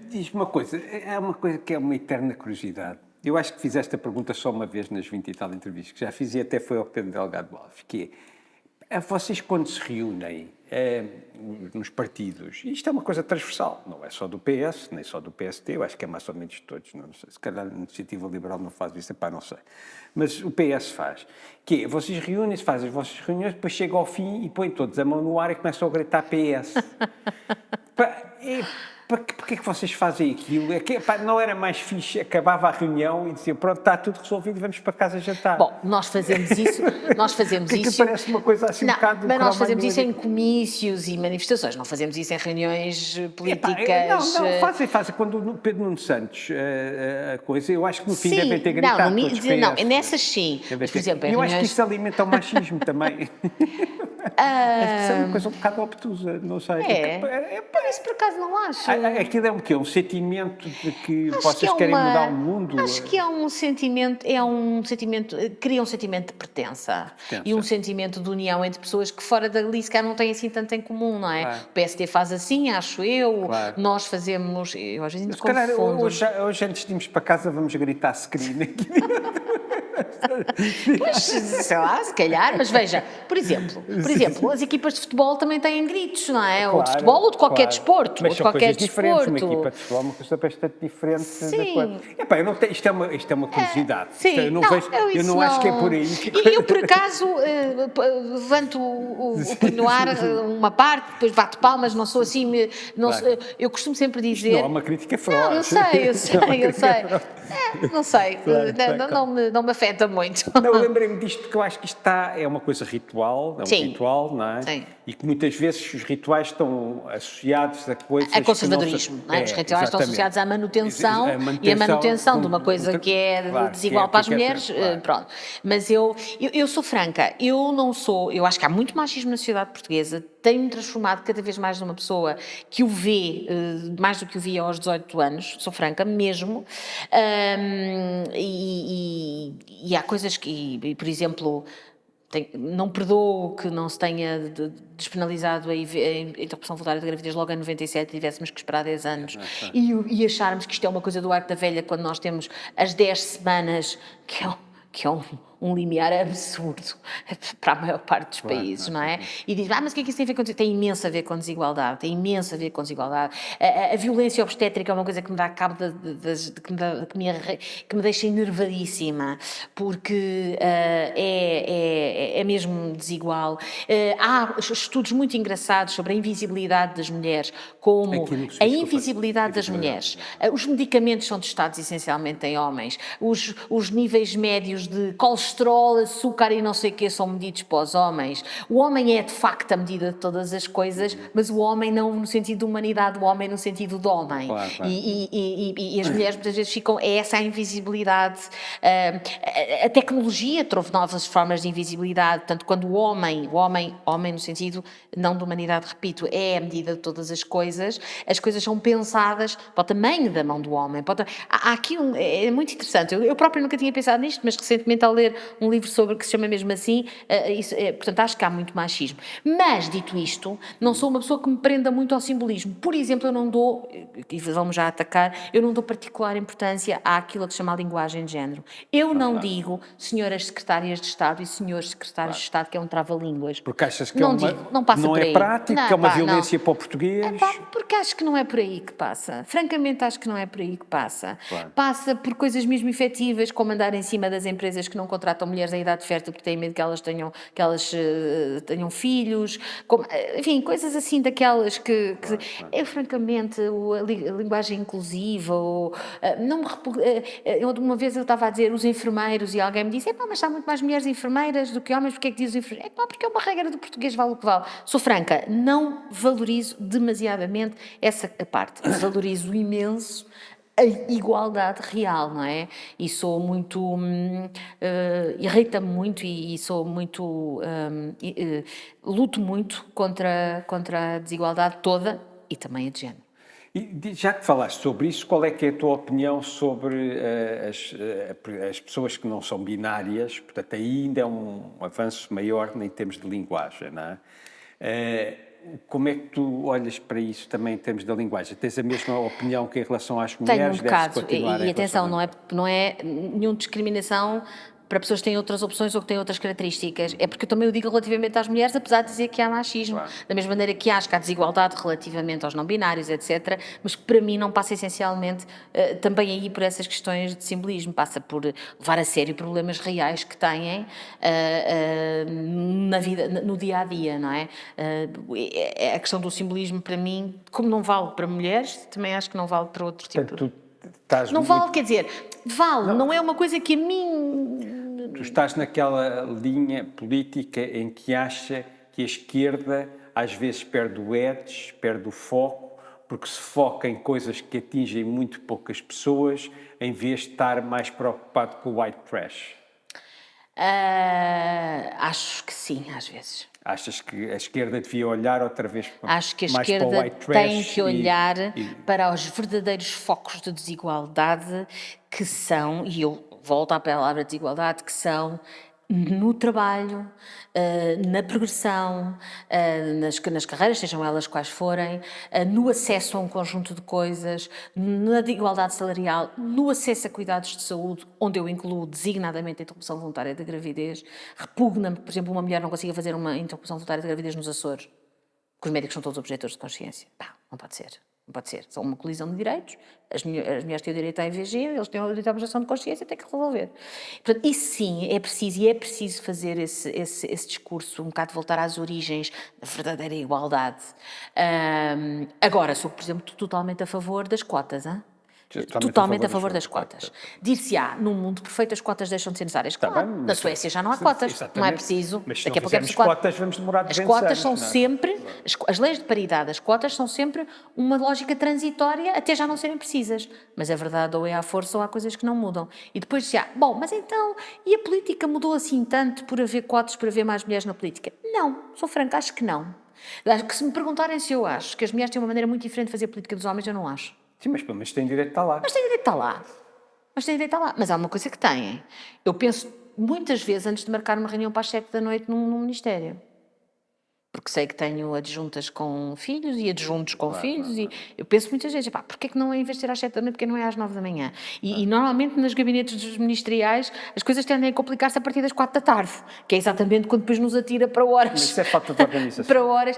S1: Diz-me uma coisa, é uma coisa que é uma eterna curiosidade. Eu acho que fizeste a pergunta só uma vez nas 20 e tal entrevistas, que já fiz e até foi ao Pedro Delgado Alves, que é, vocês quando se reúnem nos partidos, e isto é uma coisa transversal, não é só do PS, nem só do PST, eu acho que é mais ou menos de todos, não sei, se calhar a Iniciativa Liberal não faz isso, não sei, mas o PS faz, que é, vocês reúnem-se, fazem as vossas reuniões, depois chega ao fim e põem todos a mão no ar e começam a gritar PS. Porquê é que vocês fazem aquilo? É que, pá, não era mais fixe, acabava a reunião e dizia, pronto, está tudo resolvido, vamos para casa jantar.
S2: Bom, nós fazemos isso,
S1: Que parece uma coisa assim um
S2: não,
S1: bocado...
S2: mas nós fazemos isso em comícios e manifestações, não fazemos isso em reuniões políticas.
S1: Fazem. Quando o Pedro Nuno Santos, a coisa, eu acho que no fim devem ter gritado todos PS.
S2: Nessas sim, mas por exemplo, em
S1: eu
S2: reuniões...
S1: acho que isso alimenta o machismo também. Acho que é uma coisa um bocado obtusa, não sei.
S2: Isso por acaso não acho.
S1: Aquilo é um quê? Um sentimento de que
S2: Acho
S1: vocês querem mudar o mundo?
S2: Acho que cria um sentimento de pertença e um sentimento de união entre pessoas que fora dali se calhar não têm assim tanto em comum, não é?
S1: Claro.
S2: O PSD faz assim, acho eu,
S1: Claro.
S2: Nós fazemos, eu às vezes me
S1: Se calhar,
S2: confundo.
S1: hoje antes de irmos para casa vamos gritar screen aqui.
S2: Pois, sei lá, se calhar, mas veja, por exemplo, as equipas de futebol também têm gritos, não é? Ou de futebol ou de qualquer desporto.
S1: Mas
S2: ou de
S1: são
S2: qualquer
S1: coisas diferentes.
S2: desporto.
S1: Uma equipa de futebol é uma coisa bastante diferente.
S2: Sim.
S1: Eu não tenho, isto é uma curiosidade.
S2: Sim,
S1: Eu não acho que é por aí.
S2: Eu, por acaso, levanto o punho no ar, uma parte, depois bato palmas, não sou assim... eu costumo sempre dizer...
S1: Não, é uma crítica feroz.
S2: Não, eu sei. Não sei, não me afeta muito.
S1: Não, lembrei-me disto, que eu acho que isto é uma coisa ritual, ritual, não é?
S2: Sim.
S1: E que muitas vezes os rituais estão associados a coisas...
S2: A conservadorismo, não é? Os rituais estão associados à manutenção, e a manutenção de uma coisa que é desigual para as mulheres, pronto. Mas eu sou franca, eu acho que há muito machismo na sociedade portuguesa, tenho-me transformado cada vez mais numa pessoa que o vê, mais do que o via aos 18 anos, sou franca mesmo, e há coisas que, por exemplo... não perdoo que não se tenha despenalizado a interrupção voluntária de gravidez logo em 97 e tivéssemos que esperar 10 anos e acharmos que isto é uma coisa do arco da velha quando nós temos as 10 semanas, que é um limiar absurdo para a maior parte dos países, não é? E diz, mas o que é que isso tem a ver com desigualdade? Tem imenso a ver com desigualdade, A violência obstétrica é uma coisa que me dá cabo, que me deixa enervadíssima, porque é mesmo desigual. Há estudos muito engraçados sobre a invisibilidade das mulheres, como a invisibilidade das mulheres. Os medicamentos são testados essencialmente em homens, os níveis médios de colesterol, açúcar e não sei o que são medidos para os homens. O homem é de facto a medida de todas as coisas, mas o homem não no sentido de humanidade, o homem no sentido de homem. Claro. E as mulheres muitas vezes ficam, é essa a invisibilidade. A tecnologia trouxe novas formas de invisibilidade, portanto quando o homem no sentido não de humanidade, repito, é a medida de todas as coisas são pensadas para o tamanho da mão do homem. Há aqui é muito interessante, eu próprio nunca tinha pensado nisto, mas recentemente ao ler um livro que se chama mesmo assim, portanto acho que há muito machismo. Mas, dito isto, não sou uma pessoa que me prenda muito ao simbolismo. Por exemplo, eu não dou, e vamos já atacar, eu não dou particular importância àquilo que se chama a linguagem de género. Eu não digo senhoras secretárias de Estado e senhores secretários de Estado, que é um trava-línguas.
S1: Porque achas que
S2: não passa
S1: não
S2: por aí.
S1: É prático, que é uma violência para o português?
S2: Porque acho que não é por aí que passa. Francamente, acho que não é por aí que passa.
S1: Claro.
S2: Passa por coisas mesmo efetivas, como andar em cima das empresas que não contratam mulheres em idade fértil porque têm medo que elas tenham tenham filhos, enfim, coisas assim daquelas que eu francamente, a linguagem inclusiva, uma vez eu estava a dizer os enfermeiros e alguém me disse, mas há muito mais mulheres enfermeiras do que homens, porque é que diz os enfermeiros? Porque é uma regra do português, vale o que vale. Sou franca, não valorizo demasiadamente essa parte, valorizo imenso a igualdade real, não é? E sou muito... irrita-me muito e sou muito... luto muito contra a desigualdade toda e também a de género.
S1: E já que falaste sobre isso, qual é que é a tua opinião sobre as pessoas que não são binárias? Portanto, ainda é um avanço maior em termos de linguagem, não é? Como é que tu olhas para isso também em termos da linguagem? Tens a mesma opinião que em relação às mulheres?
S2: Tenho um bocado, e atenção, não é nenhuma discriminação para pessoas que têm outras opções ou que têm outras características. É porque eu também o digo relativamente às mulheres, apesar de dizer que há machismo.
S1: Claro.
S2: Da mesma maneira que acho que há desigualdade relativamente aos não binários, etc. Mas que para mim não passa essencialmente também aí por essas questões de simbolismo. Passa por levar a sério problemas reais que têm na vida, no dia a dia, não é? A questão do simbolismo para mim, como não vale para mulheres, também acho que não vale para outro tipo.
S1: Portanto, tu estás
S2: Não
S1: muito-
S2: vale, quer dizer, vale, não é uma coisa que a mim.
S1: Tu estás naquela linha política em que acha que a esquerda às vezes perde o edge, perde o foco, porque se foca em coisas que atingem muito poucas pessoas, em vez de estar mais preocupado com o white trash.
S2: Acho que sim, às vezes.
S1: Achas que a esquerda devia olhar outra vez
S2: Acho que a
S1: mais para o
S2: esquerda
S1: white trash
S2: tem que olhar
S1: e-
S2: para os verdadeiros focos de desigualdade que são, e eu volto à palavra desigualdade, que são no trabalho, na progressão, nas carreiras, sejam elas quais forem, no acesso a um conjunto de coisas, na igualdade salarial, no acesso a cuidados de saúde, onde eu incluo designadamente a interrupção voluntária da gravidez. Repugna-me, por exemplo, uma mulher não consiga fazer uma interrupção voluntária da gravidez nos Açores, porque os médicos são todos objetores de consciência. Pá, não pode ser. Não pode ser. São uma colisão de direitos. As mulheres têm o direito à IVG, eles têm o direito à objeção de consciência, têm que resolver. Portanto, isso sim, é preciso, e é preciso fazer esse discurso, um bocado voltar às origens da verdadeira igualdade. Agora, sou, por exemplo, totalmente a favor das cotas, hein? Totalmente a favor das cotas. Dir-se-á, num mundo perfeito as cotas deixam de ser necessárias.
S1: Tá
S2: Claro,
S1: bem,
S2: na
S1: mas-
S2: Suécia já não há cotas, não é
S1: Exatamente.
S2: preciso.
S1: Mas se não
S2: Daqui a pouco é
S1: fizermos
S2: preciso
S1: cotas, vamos demorar 200
S2: As cotas
S1: anos,
S2: são
S1: não é?
S2: sempre, as leis de paridade, as cotas são sempre uma lógica transitória até já não serem precisas. Mas a verdade ou é à força ou há coisas que não mudam. E depois dizia, bom, mas então, e a política mudou assim tanto por haver cotas, por haver mais mulheres na política? Não, sou franca, acho que não. Acho que se me perguntarem se eu acho que as mulheres têm uma maneira muito diferente de fazer política dos homens, eu não acho.
S1: Sim, mas pelo menos tem direito de estar lá.
S2: Mas têm direito a estar lá. Mas têm direito a estar lá. Mas há uma coisa que têm. Eu penso muitas vezes antes de marcar uma reunião para as 7 da noite num ministério. Porque sei que tenho adjuntas com filhos e adjuntos com filhos e eu penso muitas vezes, pá, porquê é que não é em vez de ser às 7 da noite, porque não é às 9 da manhã? E normalmente nos gabinetes dos ministeriais as coisas tendem a complicar-se a partir das 4 da tarde, que é exatamente quando depois nos atira para horas.
S1: Mas isso é falta de organização.
S2: Para horas.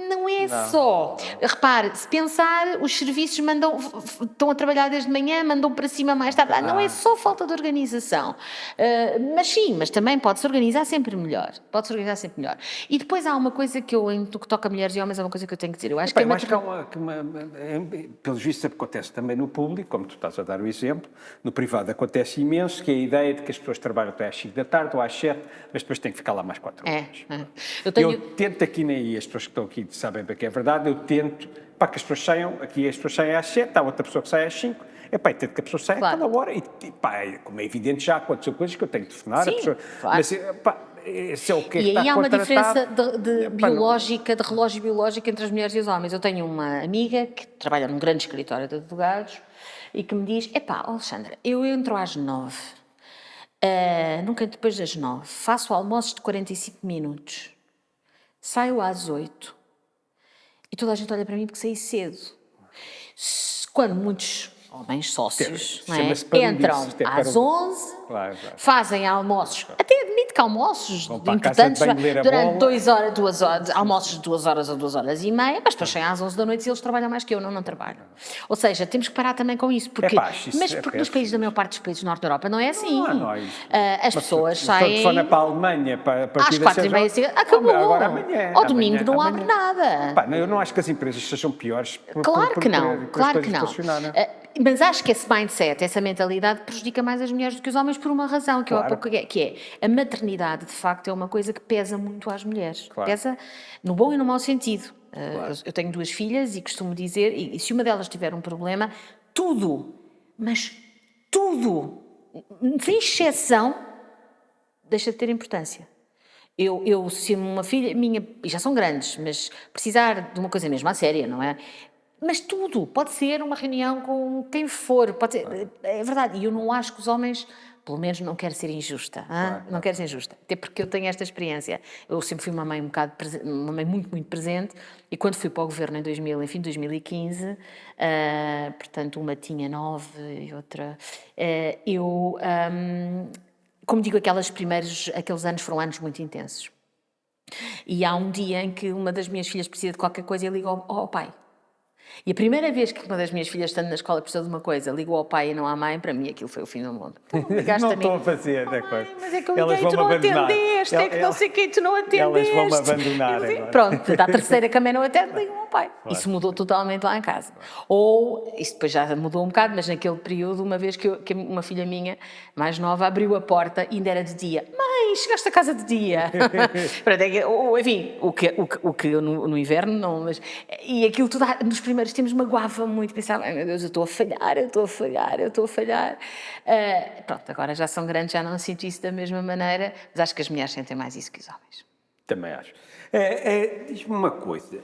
S2: Não é só. Repare, se pensar, os serviços estão a trabalhar desde manhã, mandam para cima mais tarde. Não é só falta de organização. Mas sim, mas também pode-se organizar sempre melhor. Pode-se organizar sempre melhor. E depois há uma coisa que eu, no que toca a mulheres e homens, é uma coisa que eu tenho que dizer. Eu acho que
S1: Bem, eu acho que há pelos vistos acontece também no público, como tu estás a dar o exemplo, no privado acontece imenso, que é a ideia de que as pessoas trabalham até às 5 da tarde ou às 7, mas depois têm que ficar lá mais 4 horas.
S2: Eu
S1: Eu tento aqui, nem as pessoas que estão aqui sabem bem que é verdade, eu tento, para que as pessoas saiam, aqui as pessoas saem às 7, há outra pessoa que sai às 5, eu tento que a pessoa saia
S2: Claro.
S1: àquela hora, e como é evidente já aconteceu coisas que eu tenho que telefonar,
S2: Sim,
S1: a pessoa,
S2: claro.
S1: mas esse é o que
S2: E
S1: está
S2: aí há uma
S1: contratado.
S2: diferença de
S1: Epá, não-
S2: biológica, de relógio biológico entre as mulheres e os homens. Eu tenho uma amiga que trabalha num grande escritório de advogados e que me diz, Alexandra, eu entro às 9, nunca depois das 9, faço almoços de 45 minutos, saio às 8 e toda a gente olha para mim porque saí cedo. Quando muitos homens sócios não é,
S1: Chama-se parolice,
S2: entram
S1: isto é
S2: às
S1: parolice.
S2: 11,
S1: Claro.
S2: fazem almoços, até admito que almoços
S1: Vão para a casa de
S2: importantes
S1: banho ler a
S2: durante
S1: bola.
S2: 2 horas, almoços de 2 horas ou 2 horas e meia, mas depois saem às 11 da noite e eles trabalham mais que eu, não trabalham. Ou seja, temos que parar também com isso, porque,
S1: Isso
S2: mas
S1: é
S2: porque nos países da maior parte dos países do Norte da Europa não é assim.
S1: Não há isso.
S2: As pessoas
S1: Se
S2: saem
S1: telefona para a Alemanha para
S2: às
S1: partir das
S2: 4h30,
S1: 6 horas,
S2: acabou.
S1: agora amanhã.
S2: Ao domingo
S1: amanhã,
S2: não
S1: amanhã.
S2: abre nada.
S1: Pá, eu não acho que as empresas sejam piores
S2: Claro que não,
S1: por
S2: claro
S1: as
S2: que
S1: coisas
S2: não.
S1: funcionarem.
S2: Mas acho que esse mindset, essa mentalidade prejudica mais as mulheres do que os homens por uma razão, que eu há
S1: Claro.
S2: pouco que é a maternidade, de facto, é uma coisa que pesa muito às mulheres.
S1: Claro.
S2: Pesa no bom e no mau sentido. Eu tenho 2 filhas e costumo dizer, e se uma delas tiver um problema, tudo, mas tudo, sem exceção, deixa de ter importância. Se uma filha minha, e já são grandes, mas precisar de uma coisa mesmo à séria, não é? Mas tudo, pode ser uma reunião com quem for, pode ser, é verdade. E eu não acho que os homens, pelo menos não quero ser injusta, não quero ser injusta, até porque eu tenho esta experiência. Eu sempre fui uma mãe uma mãe muito, muito presente, e quando fui para o governo em 2015, portanto uma tinha 9 e outra, como digo, aqueles anos foram anos muito intensos. E há um dia em que uma das minhas filhas precisa de qualquer coisa e eu ligo ao pai. E a primeira vez que uma das minhas filhas, estando na escola, precisou de uma coisa, ligou ao pai e não à mãe, para mim aquilo foi o fim do mundo. Então,
S3: Não estou a fazer, de acordo.
S2: Mas é que eu
S3: Elas
S2: liguei e tu não
S3: vão-me abandonar.
S2: atendeste, é que não sei quem, tu não atendeste.
S3: Elas vão-me abandonar
S2: Eu digo,
S3: agora.
S2: pronto, à terceira que a mãe não atende, ligo ao meu pai. Isso mudou totalmente lá em casa. Ou, isso depois já mudou um bocado, mas naquele período, uma vez que uma filha minha, mais nova, abriu a porta e ainda era de dia. Mãe, chegaste a casa de dia. Pronto, enfim, o que eu no inverno não, mas... E aquilo tudo, nos primeiros tempos, magoava muito, pensava, ai meu Deus, eu estou a falhar. Pronto, agora já são grandes, já não sinto isso da mesma maneira, mas acho que as mulheres sentem mais isso que os homens.
S1: Também acho. Diz-me uma coisa.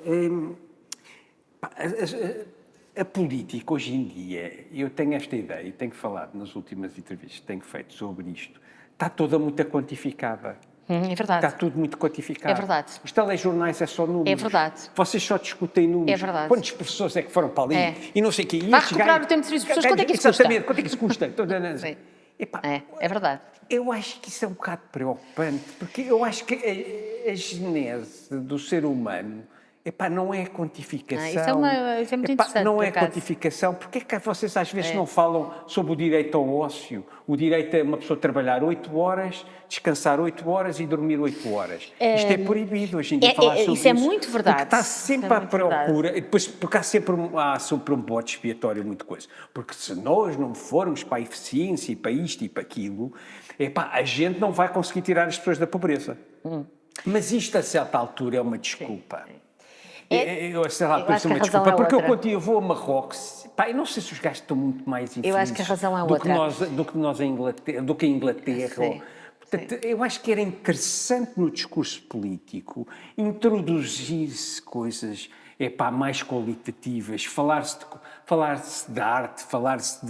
S1: A política, hoje em dia, eu tenho esta ideia, e tenho falado nas últimas entrevistas que tenho feito sobre isto, está toda muito quantificada.
S2: É verdade.
S1: Está tudo muito quantificado.
S2: É verdade.
S1: Os telejornais é só números.
S2: É verdade.
S1: Vocês só discutem números.
S2: É verdade.
S1: Quantos professores é que foram para ali?
S2: É.
S1: E não sei o quê.
S2: Vai recuperar o tempo de serviço de pessoas, quanto é que isso custa?
S1: Exatamente, quanto é que isso custa?
S2: Sim.
S1: Epá,
S2: É verdade.
S1: eu acho que isso é um bocado preocupante, porque eu acho que a genese do ser humano, epá, não é quantificação.
S2: Isso é muito interessante,
S1: Não
S2: por
S1: é
S2: acaso.
S1: quantificação. Porque é que vocês às vezes não falam sobre o direito ao ócio? O direito a uma pessoa trabalhar 8 horas, descansar 8 horas e dormir 8 horas. Isto é proibido hoje em dia falar sobre isso.
S2: Isso é muito verdade.
S1: Porque está sempre
S2: Isso é
S1: à
S2: muito verdade.
S1: procura, e depois, porque há sempre um bode expiatório, muita coisa. Porque se nós não formos para a eficiência e para isto e para aquilo, epá, a gente não vai conseguir tirar as pessoas da pobreza. Mas isto, a certa altura, é uma desculpa. Eu a certa altura,
S2: acho
S1: é
S2: que
S1: uma
S2: a razão
S1: desculpa.
S2: é
S1: Porque
S2: outra.
S1: eu vou a Marrocos, pá, eu não sei se os gajos estão muito mais infelizes.
S2: Eu acho que a razão é
S1: do
S2: outra.
S1: que nós em Inglaterra, do que em Inglaterra.
S2: Sim.
S1: Portanto, eu acho que era interessante no discurso político introduzir-se coisas mais qualitativas, falar-se de arte, falar-se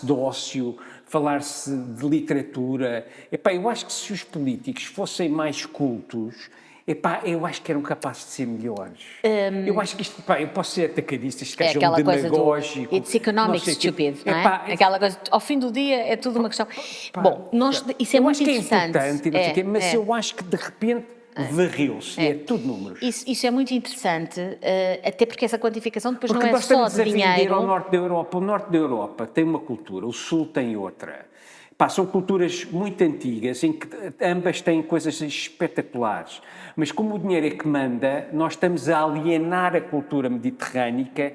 S1: de ócio, falar-se de literatura. Eu acho que se os políticos fossem mais cultos, eu acho que eram capazes de ser melhores. Eu acho que isto, eu posso ser atacadista, este gajo é um
S2: Aquela coisa do
S1: demagógico.
S2: it's economics,
S1: não sei o quê.
S2: stupid, não é? Aquela coisa, ao fim do dia é tudo uma questão. Bom, isso é
S1: eu
S2: muito
S1: acho que
S2: interessante.
S1: é importante, e não sei o quê, mas eu acho que de repente varreu-se, é tudo números.
S2: Isso é muito interessante, até porque essa quantificação depois
S1: Porque
S2: não é
S1: nós
S2: só
S1: estamos
S2: de
S1: a vender
S2: dinheiro.
S1: ao norte da Europa. O norte da Europa tem uma cultura, o sul tem outra. São culturas muito antigas, em que ambas têm coisas espetaculares. Mas como o dinheiro é que manda, nós estamos a alienar a cultura mediterrânica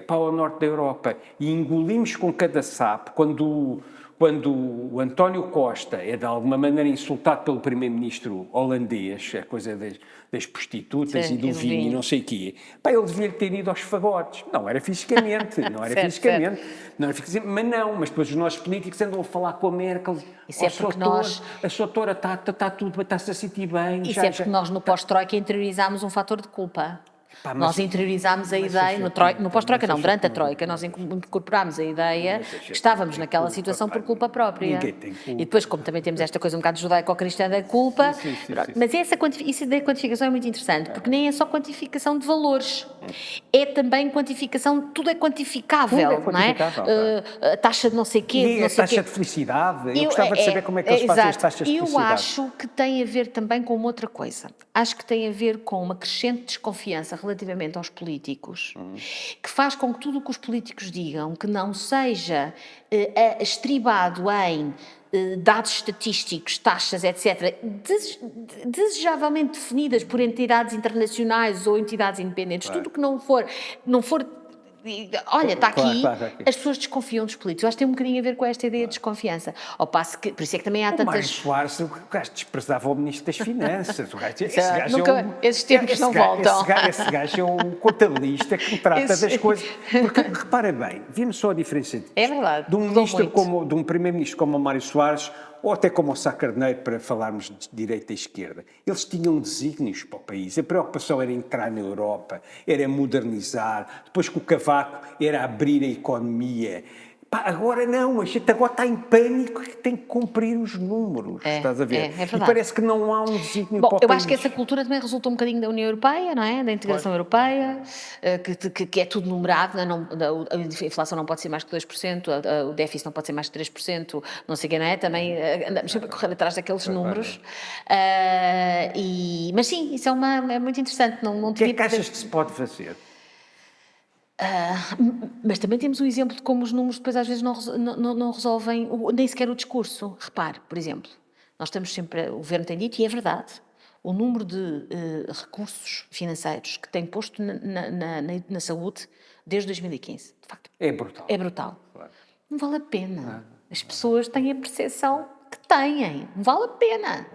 S1: ao norte da Europa. E engolimos com cada sapo, quando o António Costa é de alguma maneira insultado pelo primeiro-ministro holandês, a coisa das prostitutas
S2: Sim,
S1: e do vinho e não sei o quê, ele devia ter ido aos fagotes. Não era fisicamente, mas depois os nossos políticos andam a falar com a Merkel.
S2: Isso é porque nós...
S1: A sua doutora está tudo, está-se a sentir bem.
S2: Isso é porque nós no pós-Troika interiorizámos um fator de culpa. Nós interiorizámos a ideia, no pós-Troika não, durante a Troika, nós incorporámos a ideia que estávamos naquela situação por culpa própria.
S1: Ninguém tem culpa.
S2: E depois, como também temos esta coisa um bocado judaico-cristã da culpa, mas isso da quantificação é muito interessante, porque nem é só quantificação de valores, é também quantificação, tudo é quantificável, não é? A taxa de não sei quê,
S1: E a taxa de felicidade, eu gostava de saber como é que eles fazem as taxas de felicidade.
S2: Eu acho que tem a ver também com uma outra coisa, acho que tem a ver com uma crescente desconfiança relativamente aos políticos, que faz com que tudo o que os políticos digam que não seja estribado em dados estatísticos, taxas, etc., desejavelmente definidas por entidades internacionais ou entidades independentes, tudo o que não for olha, está aqui,
S1: Claro.
S2: as pessoas desconfiam dos políticos. Eu acho que tem um bocadinho a ver com esta ideia de desconfiança. Ao passo que, por isso é que também há
S1: O Mário
S2: tantas...
S1: Soares, o gajo desprezava o Ministro das Finanças.
S2: Esses tempos não voltam.
S1: Esse gajo é um contabilista que trata das coisas. Porque, repara bem, vimos só a diferença
S2: É verdade,
S1: de um
S2: mudou
S1: ministro
S2: muito.
S1: de um primeiro-ministro como o Mário Soares, ou até como o Sá Carneiro, para falarmos de direita e esquerda. Eles tinham desígnios para o país. A preocupação era entrar na Europa, era modernizar. Depois com o Cavaco era abrir a economia. Pá, agora não, a gente agora está em pânico que tem que cumprir os números, estás a ver?
S2: É verdade.
S1: E parece que não há um desígnio
S2: Bom,
S1: para o
S2: eu
S1: país.
S2: acho que essa cultura também resulta um bocadinho da União Europeia, não é? Da integração europeia, que é tudo numerado, a inflação não pode ser mais que 2%, o déficit não pode ser mais que 3%, não sei o que, não é? Também andamos sempre a correr atrás daqueles números. Mas sim, isso é muito interessante.
S1: O que é que achas que se pode fazer?
S2: Mas também temos um exemplo de como os números depois às vezes não resolvem nem sequer o discurso. Repare, por exemplo, nós estamos sempre, o Governo tem dito, e é verdade, o número de recursos financeiros que tem posto na saúde desde 2015, de facto,
S1: É brutal.
S2: é brutal.
S1: Claro.
S2: Não vale a pena. As pessoas têm a percepção que têm. Não vale a pena.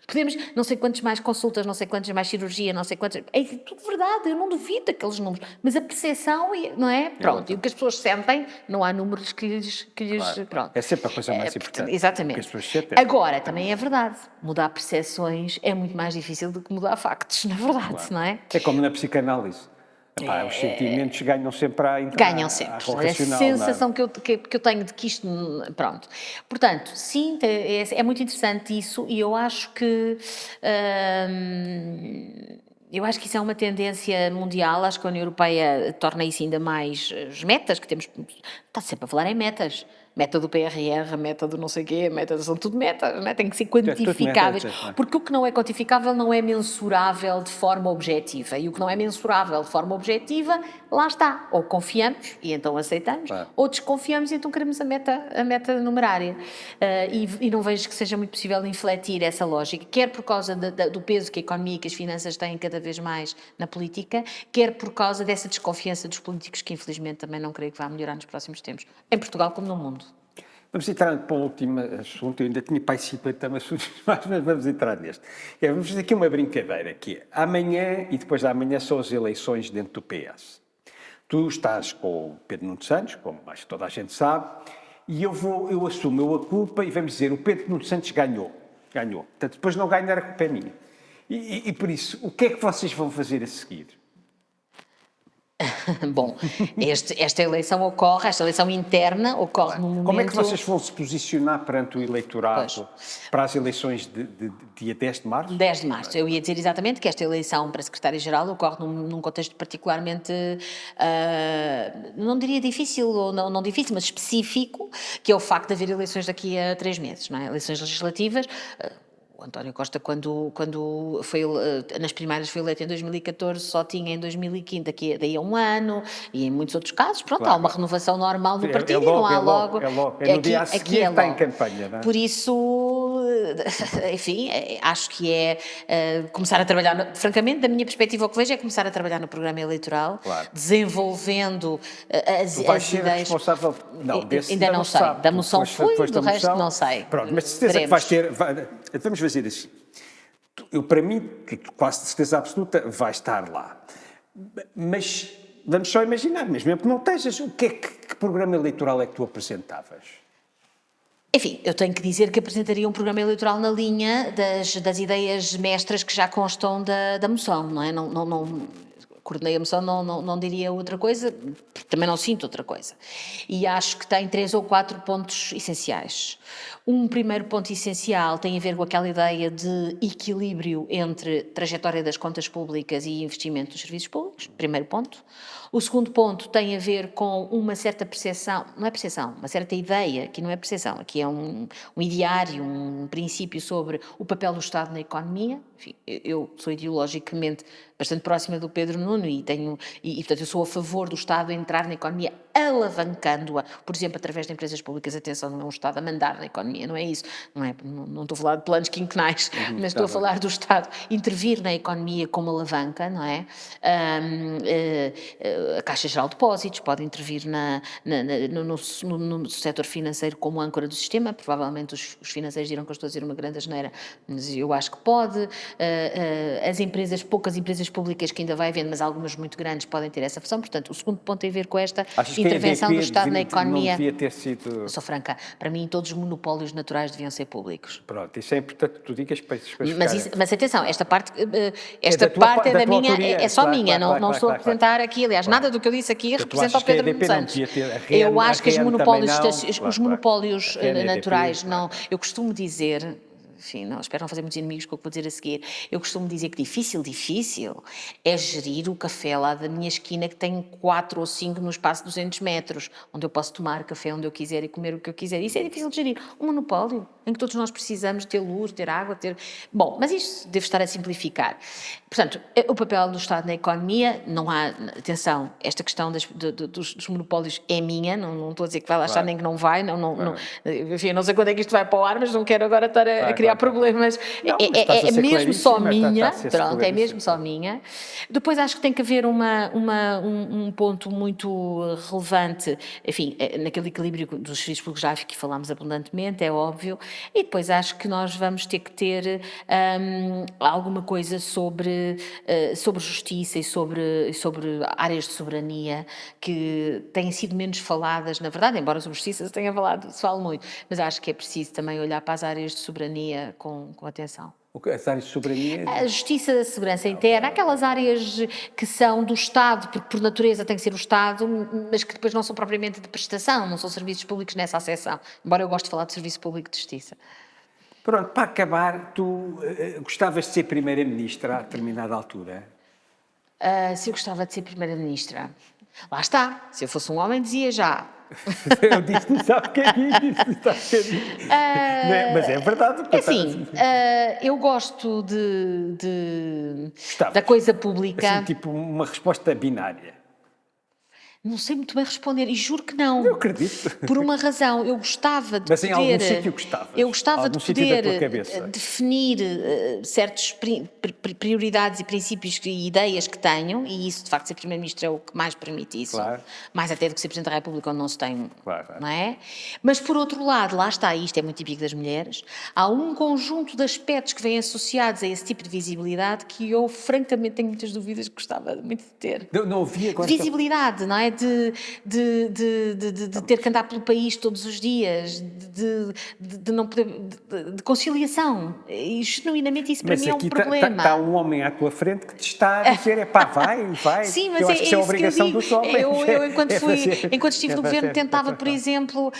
S2: Podemos, não sei quantas mais consultas, não sei quantas mais cirurgia, não sei quantas... É tudo verdade, eu não duvido daqueles números. Mas a percepção, não é? Pronto, e o que as pessoas sentem, não há números que lhes
S1: Claro.
S2: pronto.
S1: É sempre a coisa mais importante.
S2: Exatamente.
S1: Que as pessoas sentem.
S2: Agora, também é verdade, mudar percepções é muito mais difícil do que mudar factos, na verdade, não é?
S1: É como na psicanálise. Epá, os sentimentos ganham sempre
S2: Ganham sempre.
S1: ao
S2: É a
S1: racional,
S2: sensação que eu tenho de que isto... Pronto. Portanto, sim, é muito interessante isso e eu acho que... eu acho que isso é uma tendência mundial, acho que a União Europeia torna isso ainda mais... As metas que temos... Está sempre a falar em metas. Meta do PRR, meta do não sei quê, são tudo metas, não é? Tem que ser quantificáveis. Porque o que não é quantificável não é mensurável de forma objetiva. E o que não é mensurável de forma objetiva, lá está. Ou confiamos e então aceitamos, ou desconfiamos e então queremos a meta numerária. E não vejo que seja muito possível infletir essa lógica, quer por causa do peso que a economia e que as finanças têm cada vez mais na política, quer por causa dessa desconfiança dos políticos que infelizmente também não creio que vá melhorar nos próximos tempos, em Portugal como no mundo.
S1: Vamos entrar para o último assunto. Eu ainda tinha para 50 assuntos, mas vamos entrar neste. Vamos fazer aqui uma brincadeira, que é amanhã e depois da manhã são as eleições dentro do PS. Tu estás com o Pedro Nuno Santos, como acho que toda a gente sabe, e eu assumo a culpa e vamos dizer, o Pedro Nuno Santos ganhou. Portanto, depois não ganhar, a culpa é minha. E por isso, o que é que vocês vão fazer a seguir?
S2: Bom, esta eleição interna ocorre num momento...
S1: Como é que vocês vão se posicionar perante o eleitorado para as eleições de dia 10 de março?
S2: 10 de março. Eu ia dizer exatamente que esta eleição para secretário-geral ocorre num contexto particularmente, não diria difícil, ou não difícil, mas específico, que é o facto de haver eleições daqui a 3 meses, não é? Eleições legislativas. O António Costa, quando foi nas primárias foi eleito em 2014, só tinha em 2015, daí a um ano, e em muitos outros casos, pronto, há uma renovação normal no partido e não há logo...
S1: É no dia a seguir está em campanha, não é?
S2: Por isso, enfim, acho que é começar a trabalhar, francamente, da minha perspectiva, o que vejo é começar a trabalhar no programa eleitoral, desenvolvendo as
S1: Tu vais ser
S2: ideias...
S1: responsável... Não, desse
S2: ainda não sei.
S1: sabe.
S2: Da moção fui, do resto não sei.
S1: Pronto, mas de certeza que vais ter... Vamos fazer assim. Para mim, quase de certeza absoluta, vais estar lá. Mas vamos só imaginar, mesmo que não estejas, que programa eleitoral é que tu apresentavas?
S2: Enfim, eu tenho que dizer que apresentaria um programa eleitoral na linha das ideias mestras que já constam da moção, não é? Não coordenei a moção, não diria outra coisa, porque também não sinto outra coisa. E acho que tem 3 ou 4 pontos essenciais. Um primeiro ponto essencial tem a ver com aquela ideia de equilíbrio entre trajetória das contas públicas e investimento nos serviços públicos, primeiro ponto. O segundo ponto tem a ver com uma certa percepção, não é percepção, uma certa ideia, que não é percepção, aqui é um ideário, um princípio sobre o papel do Estado na economia. Enfim, eu sou ideologicamente bastante próxima do Pedro Nuno e portanto eu sou a favor do Estado entrar na economia alavancando-a, por exemplo, através de empresas públicas. Atenção, não é um Estado a mandar na economia, não é isso, não estou a falar de planos quinquenais, mas estou a falar do Estado intervir na economia como alavanca, não é? A Caixa Geral de Depósitos pode intervir no setor financeiro como âncora do sistema, provavelmente os financeiros dirão que eu estou a dizer uma grande asneira, mas eu acho que pode. As poucas empresas públicas que ainda vai havendo, mas algumas muito grandes, podem ter essa função. Portanto, o segundo ponto tem a ver com esta intervenção do Estado na economia.
S1: Não devia ter sido...
S2: Sou franca, para mim todos os monopólios naturais deviam ser públicos.
S1: Pronto, isso é importante que tu digas para
S2: mas atenção, esta parte é da minha, autoria, é só minha, não estou a apresentar aqui, aliás, nada do que eu disse aqui representa o
S3: achas que a
S2: Pedro
S3: EDP
S2: Nuno
S3: não
S2: Santos.
S3: devia ter, a
S2: Eu acho que os
S3: REN
S2: monopólios,
S3: também não?
S2: os
S3: Claro.
S2: monopólios
S3: A REN, a EDP,
S2: naturais, não.
S3: claro.
S2: Eu costumo dizer, enfim, não, espero não fazer muitos inimigos com o que vou dizer a seguir, eu costumo dizer que difícil é gerir o café lá da minha esquina, que tem 4 ou 5 no espaço de 200 metros, onde eu posso tomar café onde eu quiser e comer o que eu quiser. Isso é difícil de gerir. Um monopólio em que todos nós precisamos ter luz, ter água, ter... Bom, mas isto devo estar a simplificar. Portanto, o papel do Estado na economia, não há... Atenção, esta questão dos monopólios é minha, não estou a dizer que vai lá estar nem que não vai, enfim, não sei quando é que isto vai para o ar, mas não quero agora estar a criar problemas.
S3: Não, mas estás a
S2: É
S3: ser
S2: mesmo só
S3: claríssima,
S2: minha,
S3: está a ser
S2: pronto, é
S3: claríssima.
S2: mesmo só minha. Depois acho que tem que haver um ponto muito relevante, enfim, naquele equilíbrio dos serviços públicos, já que falámos abundantemente, é óbvio, e depois acho que nós vamos ter que ter alguma coisa sobre justiça e sobre áreas de soberania que têm sido menos faladas, na verdade, embora sobre justiça se fale muito, mas acho que é preciso também olhar para as áreas de soberania com atenção.
S3: As áreas de soberania...
S2: A justiça, a segurança interna, aquelas áreas que são do Estado, porque por natureza tem que ser o Estado, mas que depois não são propriamente de prestação, não são serviços públicos nessa acessão, embora eu goste de falar de serviço público de justiça.
S1: Pronto, para acabar, tu gostavas de ser Primeira-Ministra a determinada altura?
S2: Se eu gostava de ser Primeira-Ministra, lá está, se eu fosse um homem dizia já.
S3: Eu disse, sabe o que é isso? Mas é verdade.
S2: É assim, eu gosto da coisa pública.
S1: Assim, tipo uma resposta binária.
S2: Não sei muito bem responder e juro que não.
S1: Eu acredito.
S2: Por uma razão, eu gostava de
S1: Mas
S2: poder...
S1: em algum sítio gostavas?
S2: Eu gostava
S1: Algum
S2: de
S1: sítio da tua
S2: poder
S1: cabeça?
S2: definir certas prioridades e princípios e ideias que tenho, e isso, de facto, ser Primeiro-Ministro é o que mais permite isso.
S1: Claro.
S2: Mais até do que ser Presidente da República, onde não se tem...
S1: Claro.
S2: Não é? Mas, por outro lado, lá está, e isto é muito típico das mulheres, há um conjunto de aspectos que vêm associados a esse tipo de visibilidade que eu, francamente, tenho muitas dúvidas que gostava muito de ter.
S1: Não havia...
S2: De visibilidade, não é? De ter que andar pelo país todos os dias, de não poder, de conciliação. E genuinamente isso para mim é um problema.
S1: Mas aqui está um homem à tua frente que te está a dizer, vai.
S2: Sim, mas
S1: eu acho que isso é a obrigação
S2: que eu
S1: dos homens.
S2: Eu enquanto estive no governo, tentava, por exemplo,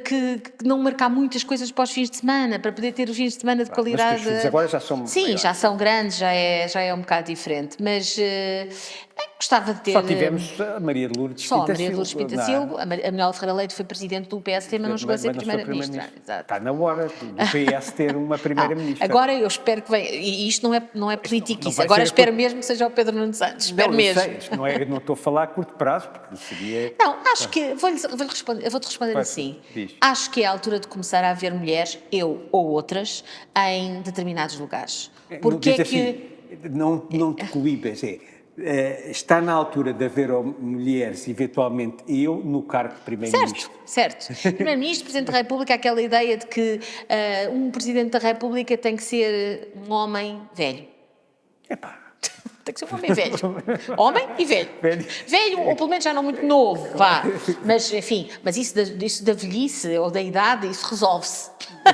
S2: que não marcar muitas coisas para os fins de semana, para poder ter os fins de semana de qualidade.
S1: Mas os filhos agora já são
S2: Sim,
S1: maiores.
S2: já são grandes, já é um bocado diferente, mas gostava de ter...
S1: Só tivemos a Maria de Lourdes
S2: Só a
S1: Pinta
S2: Maria de Lourdes
S1: Silva,
S2: Pinta
S1: não é?
S2: Silva, a Manuela Ferreira Leite foi presidente do PST, mas não chegou a ser
S1: Mas não foi
S2: Primeira-Ministra. Exato.
S1: Está na hora do PS ter uma Primeira-Ministra.
S2: Agora eu espero que venha, e isto não é politiquice,
S1: vai
S2: agora
S1: ser
S2: espero mesmo que seja o Pedro Nuno Santos, espero
S1: Não,
S2: mesmo.
S1: eu não estou a falar a curto prazo, porque seria...
S2: Não, acho que, eu vou-te responder
S1: Vai,
S2: assim,
S1: diz.
S2: acho que é a altura de começar a haver mulheres, eu ou outras, em determinados lugares. Porque
S1: Diz
S2: é
S1: assim,
S2: que...
S1: não te coíbas, está na altura de haver mulheres, eventualmente eu, no cargo de Primeiro-Ministro.
S2: Certo. Primeiro-Ministro, Presidente da República, aquela ideia de que um Presidente da República tem que ser um homem velho.
S1: Epá,
S2: Tem que ser um homem velho. Homem e velho.
S1: Velho.
S2: Velho, ou pelo menos já não muito novo, vá. Mas, enfim, mas isso da velhice ou da idade, isso resolve-se.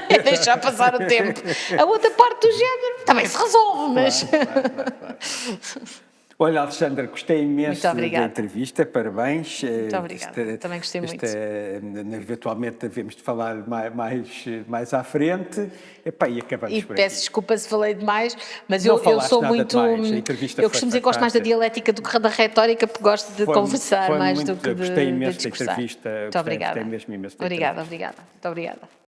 S2: É deixar passar o tempo. A outra parte do género também se resolve, mas...
S1: Claro. Olha, Alexandra, gostei imenso da entrevista, parabéns.
S2: Muito obrigada, também gostei muito.
S1: Eventualmente devemos de falar mais à frente. Epá, e acabamos
S2: E
S1: por
S2: peço
S1: aqui.
S2: desculpa se falei demais, mas
S1: Não
S2: eu sou
S1: nada
S2: muito...
S1: demais, a entrevista
S2: Eu
S1: foi
S2: costumo dizer que gosto mais da
S1: fantástica.
S2: dialética do que da retórica, porque gosto de conversar mais do que de
S1: Gostei imenso da
S2: discursar.
S1: entrevista.
S2: Muito obrigada.
S1: Gostei mesmo imenso da
S2: Obrigada. Muito obrigada.